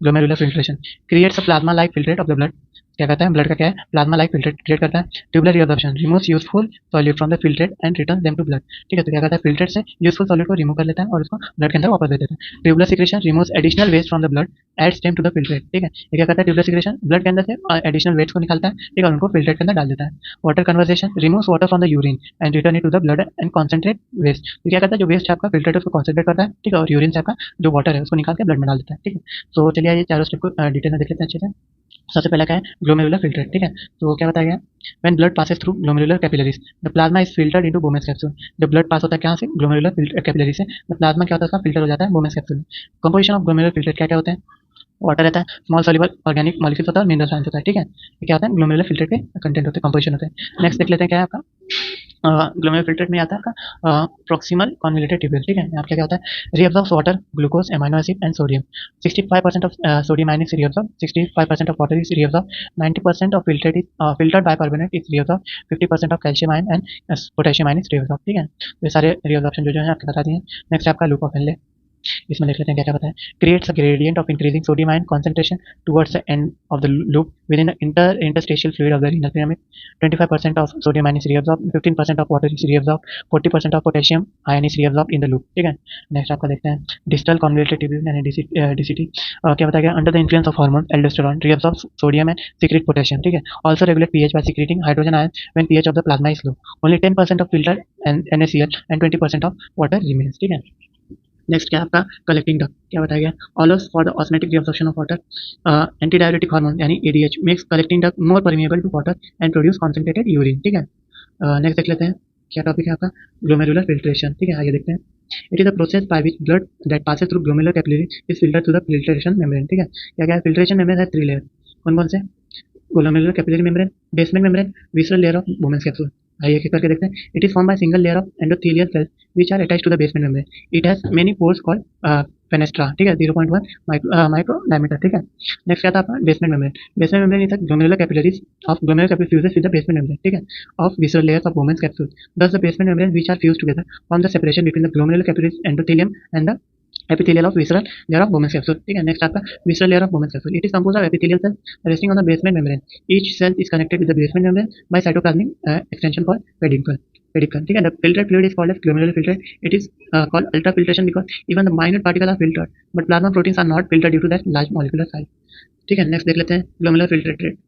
Glomerular filtration creates a plasma like filtrate of the blood. क्या कहता है, ब्लड का क्या है, प्लाज्मा लाइक फिल्ट्रेट क्रिएट करता है। Tubular reabsorption removes useful solid from the filtrate and returns them to blood, ठीक है। तो क्या कहता है, फिल्ट्रेट से यूजफुल सॉलिड को रिमूव कर लेता है और उसको ब्लड के अंदर वापस दे देता है। Tubular secretion removes additional waste from the blood adds them to the filtrate, ठीक है। ये क्या करता है, ट्यूबुलर सिक्रेशन ब्लड के अंदर से एडिशनल वेस्ट को निकालता है, ठीक है, और उनको फिल्ट्रेट के अंदर डाल देता है। Water conservation removes water from the urine and return it to the blood and concentrate waste. तो क्या करता है, जो वेस्ट है आपका फिल्ट्रेट उसको कॉन्सेंट्रेट करता है, ठीक है, और यूरिन से आपका जो वाटर है उसको निकाल के ब्लड में डाल देता है, ठीक है। तो चलिए ये चारों स्टेप को डिटेल में देख लेते हैं अच्छे से। सबसे पहला क्या है, ग्लोमेरुलर फिल्ट्रेट, ठीक है। तो क्या बताया गया, when blood passes through glomerular capillaries the plasma is filtered into Bowman's capsule. जब ब्लड पास होता है कहाँ से, ग्लोमेरुलर कैपिलरी से, द प्लाज्मा क्या होता है, उसका फिल्टर हो जाता है बोमेस कैप्सूल में। कंपोजिशन ऑफ ग्लोमेरुलर फिल्ट्रेट क्या क्या होते हैं, वाटर रहता है, स्मॉल सॉल्युबल ऑर्गेनिक मॉलिक्यूल्स होता है और मिनरल साइंस होता है, ठीक है। ये क्या होता है, ग्लोमेरुलर फिल्ट्रेट के कंटेंट होते हैं, कंपोजिशन होते हैं। नेक्स्ट देख लेते हैं क्या है आपका, ग्लोमेरुलर फिल्ट्रेट में आता है आपका प्रॉक्सिमल कॉन्वोल्यूटेड ट्यूब्यूल, ठीक है। यहाँ पे क्या होता है, reabsorbs water, glucose, amino acid and sodium. 65% of sodium ion is reabsorb, 65% of water is reabsorb, 90% of filtered bicarbonate is reabsorb, 50% of calcium ion and potassium ion is reabsorb, ठीक है। तो ये सारे रीअब्सॉर्प्शन जो है आपको बता दिए। नेक्स्ट आपका लूप ऑफ हेनले, इसमें देख लेते हैं क्या क्या पता है। Creates a gradient of increasing sodium ion concentration towards the end of the loop with in interstitial fluid of the renal pyramid. 25% of sodium ion is reabsorbed, 15% of water is reabsorbed, 40% of potassium ion is reabsorbed in the loop, ठीक है। Next आपका देखते हैं distal convoluted tubule यानी DCT। क्या बताया गया, under the influence of hormone aldosterone reabsorbs sodium and secrete potassium, ठीक है। Also regulate pH by secreting hydrogen ion when pH of the plasma is low. Only 10% of filtered and NaCl and 20% of water remains, ठीक है। Next क्या है आपका collecting duct, क्या बताया गया, always for the osmotic reabsorption of water, anti diuretic hormone यानी ADH makes collecting duct more permeable to water and produce concentrated urine, ठीक है। नेक्स्ट देख लेते हैं क्या टॉपिक है आपका, ग्लोमेरुलर फिल्ट्रेशन, ठीक है। आगे देखते हैं। It is the process by which blood that passes through glomerular capillary is filtered through the filtration membrane, ठीक है। क्या क्या है, फिल्ट्रेशन मेम्ब्रेन है 3 लेयर, कौन कौन से, glomerular capillary membrane, basement membrane, visceral layer of Bowman's capsule. आइए एक एक करके देखते हैं। It is form by single layer of endothelial cells which are attached to the basement membrane. It has many pores called fenestra, ठीक है, 0.1 micro diameter, ठीक है। नेक्स्ट क्या था आपका basement membrane. Basement membrane is the glomerular capillaries of glomerular capillary fuses with the basement membrane, ठीक है, of visceral layers of Bowman's capsule. Thus the basement membrane which are fused together form the separation between the glomerular capillaries endothelium and the epithelial of visceral layer of Bowman's capsule, ठीक है। Next आपका visceral layer of Bowman's capsule. It is composed of epithelial cells resting on the basement membrane. Each cell is connected with the basement membrane by cytoplasmic extension called pedicule. Pedicule, ठीक है। The filtered fluid is called as glomerular filtrate. It is called ultrafiltration because even the minute particles are filtered, but plasma proteins are not filtered due to that large molecular size, ठीक है। Next देख लेते हैं glomerular filtrate rate.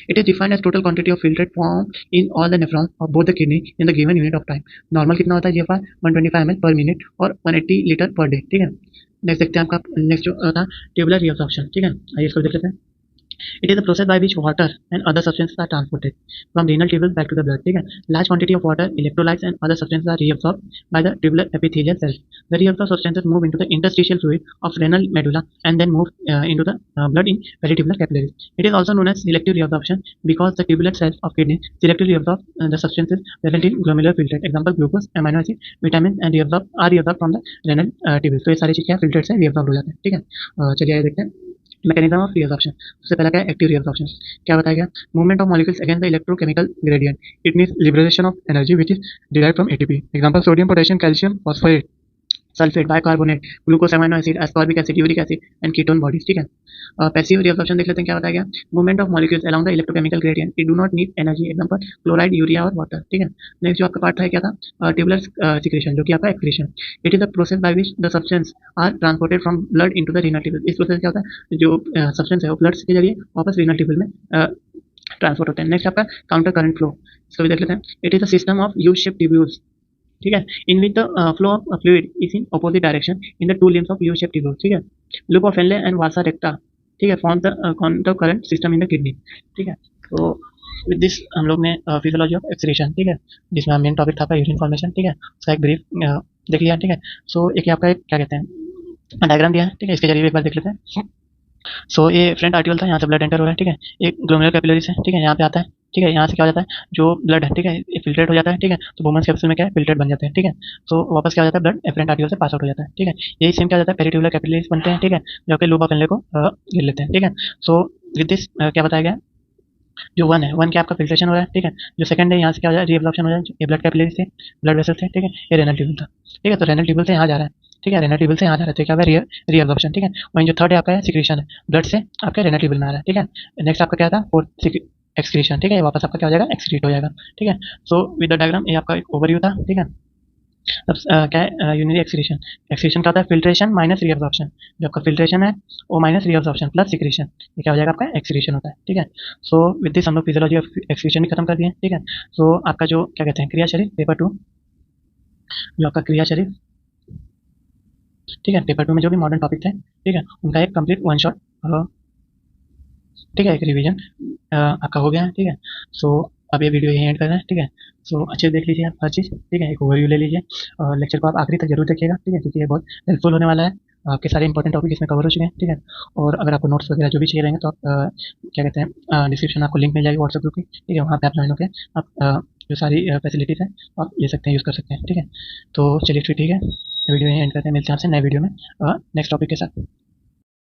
It is defined as total quantity of filtrate formed in all the nephrons of both the kidney in the given unit of time. Normal कितना होता है GFR 125 ml per minute और 180 litre per day, ठीक है। Next देखते हैं आपका next जो था ट्यूबुलर रीअब्सॉर्प्शन, ठीक है। आइए इसको देख लेते हैं। It is the process by which water and other substances are transported from renal tubules back to the blood, ठीक है। Large quantity of water, electrolytes and other substances are reabsorbed by the tubular epithelial cells. The reabsorbed substances move into the interstitial fluid of renal medulla and then move into the blood in peritubular capillaries. It is also known as selective reabsorption because the tubular cells of kidney selectively reabsorb the substances present in glomerular filtrate. Example glucose, amino acid, vitamins and are reabsorbed from the renal tubules. तो ये सारी चीज़ क्या filtrate से reabsorbed हो जाते हैं, ठीक है। चलिए आगे देखते हैं मैकेनिज्म ऑफ रीअब्सॉर्प्शन। सबसे पहला क्या है, एक्टिव रीअब्सॉर्प्शन। क्या बताया गया, movement of molecules against the electrochemical gradient. It means liberation of energy which is derived from ATP. Example sodium, potassium, calcium, phosphate, sulphate, bicarbonate, glucose, amino acid, ascorbic acid, uric acid and ketone bodies, ठीक है। Passive रिअब्सॉर्प्शन देख लेते हैं क्या बताया गया, movement of molecules along the electrochemical gradient, it do not need energy. Example chloride, urea और water, ठीक है। नेक्स्ट जो आपका पार्ट है क्या था, ट्यूबुलर सिक्रेशन, जो कि आपका excretion. It is the process by which the substance are transported from blood into the renal tubule. इस प्रोसेस क्या होता है, जो सब्सटेंस है वो ब्लड के जरिए वापस रीनल ट्यूब्यूल में ट्रांसपोर्ट होते हैं। नेक्स्ट आपका काउंटर करंट फ्लो, इसको भी देख लेते हैं। It is a system of U shape tubules, ठीक है, in which the flow of fluid is in opposite direction in the two limbs of U shape tubule, ठीक है। Loop of Henle and vasa recta, ठीक है, form the counter current system in the kidney, ठीक है। तो with this हम लोग ने फिजियोलॉजी ऑफ एक्सक्रीशन, ठीक है, जिसमें मेन टॉपिक था आपका यूरिन फॉर्मेशन, ठीक है, उसका एक ब्रीफ देख लिया, ठीक है। सो एक आपका एक क्या कहते हैं डायग्राम दिया है, ठीक है, इसके जरिए एक बार देख लेते हैं। सो ये फ्रंट आर्टिकल था, यहाँ से ब्लड एंटर हो रहा है, ठीक है, एक ग्लोमेरुलर कैपिलरीज है, ठीक है, यहाँ पे आता है ठीक है, यहाँ से क्या हो जाता है, जो ब्लड है, ठीक है, ये फ़िल्ट्रेट हो जाता है, ठीक है, तो वुमेन्स कैप्सूल में क्या है, फ़िल्ट्रेट बन जाते हैं, ठीक है। सो वापस क्या हो जाता है, ब्लड एफरेंट आर्टिकल से पास आउट हो जाता है, ठीक है। यही सेम क्या हो जाता है, पेरिट्यूबुलर कैपिलरीज़ बनते हैं, ठीक है, जो आपके लूप ऑफ एनले को घेर लेते हैं, ठीक है। सो विद दिस क्या बताया गया है, जो 1 है, 1 क्या आपका फ़िल्ट्रेशन हो रहा है, ठीक है। जो सेकंड है, यहाँ से क्या हो जाए, रीअब्ज़ॉर्प्शन हो जाए, ये ब्लड कैपिलरीज़ थे, ब्लड वेसल्स थे, ठीक है, ये रेनल ट्यूब्यूल था, ठीक है, तो रेनल ट्यूब्यूल से यहाँ जा रहा है, ठीक है, रेनल ट्यूब्यूल से यहाँ जा रहा है, तो क्या होगा, रीअब्ज़ॉर्प्शन, ठीक है। वहीं जो थर्ड है आपका है सिक्रीशन है, ब्लड से आपके रेनल ट्यूब्यूल में आ रहा है, ठीक है। नेक्स्ट आपका क्या था, फोर्थ एक्सक्रीशन, ठीक है, वापस आपका क्या हो जाएगा, एक्सक्रीट हो जाएगा, ठीक है। सो विद द डायग्राम, ये आपका एक ओवरव्यू था, ठीक है। अब क्या है, यूनिरी एक्सक्रीशन, एक्सक्रीशन क्या होता है, फिल्ट्रेशन माइनस रीअब्जॉर्प्शन, जो आपका फिल्ट्रेशन है वो माइनस रीअब्जॉर्प्शन प्लस सिक्रीशन, ये क्या हो जाएगा, आपका एक्सक्रीशन होता है, ठीक है। सो विद दिस हम लोग फिजियोलॉजी ऑफ एक्सक्रीशन भी खत्म कर दिए, ठीक है। सो आपका जो क्या कहते हैं, क्रिया शरीर पेपर 2, जो आपका क्रिया शरीर, ठीक है, पेपर 2 में जो भी मॉडर्न टॉपिक थे, ठीक है, उनका एक कंप्लीट वन शॉट, ठीक है, एक रिवीजन आपका हो गया है, ठीक है। सो अब ये वीडियो यहीं एंड करना है, ठीक है। सो अच्छे से देख लीजिए आप हर चीज़, ठीक है, एक ओवरव्यू ले लीजिए और लेक्चर को आप आखिरी तक जरूर देखिएगा, ठीक है, क्योंकि ये बहुत हेल्पफुल होने वाला है। आपके सारे इंपॉर्टेंट टॉपिक इसमें कवर हो चुके हैं, ठीक है। और अगर आपको नोट्स वगैरह जो भी चाहिए रहेंगे तो आप क्या कहते हैं, डिस्क्रिप्शन में आपको लिंक मिल जाएगी व्हाट्सएप ग्रुप की, ठीक है, वहाँ पे आप ज्वाइन होकर आप जो सारी फैसिलिटीज़ हैं आप ले सकते हैं, यूज़ कर सकते हैं, ठीक है। तो चलिए फिर ठीक है, वीडियो यहीं एंड करते हैं, मिलते हैं आपसे नए वीडियो में नेक्स्ट टॉपिक के साथ।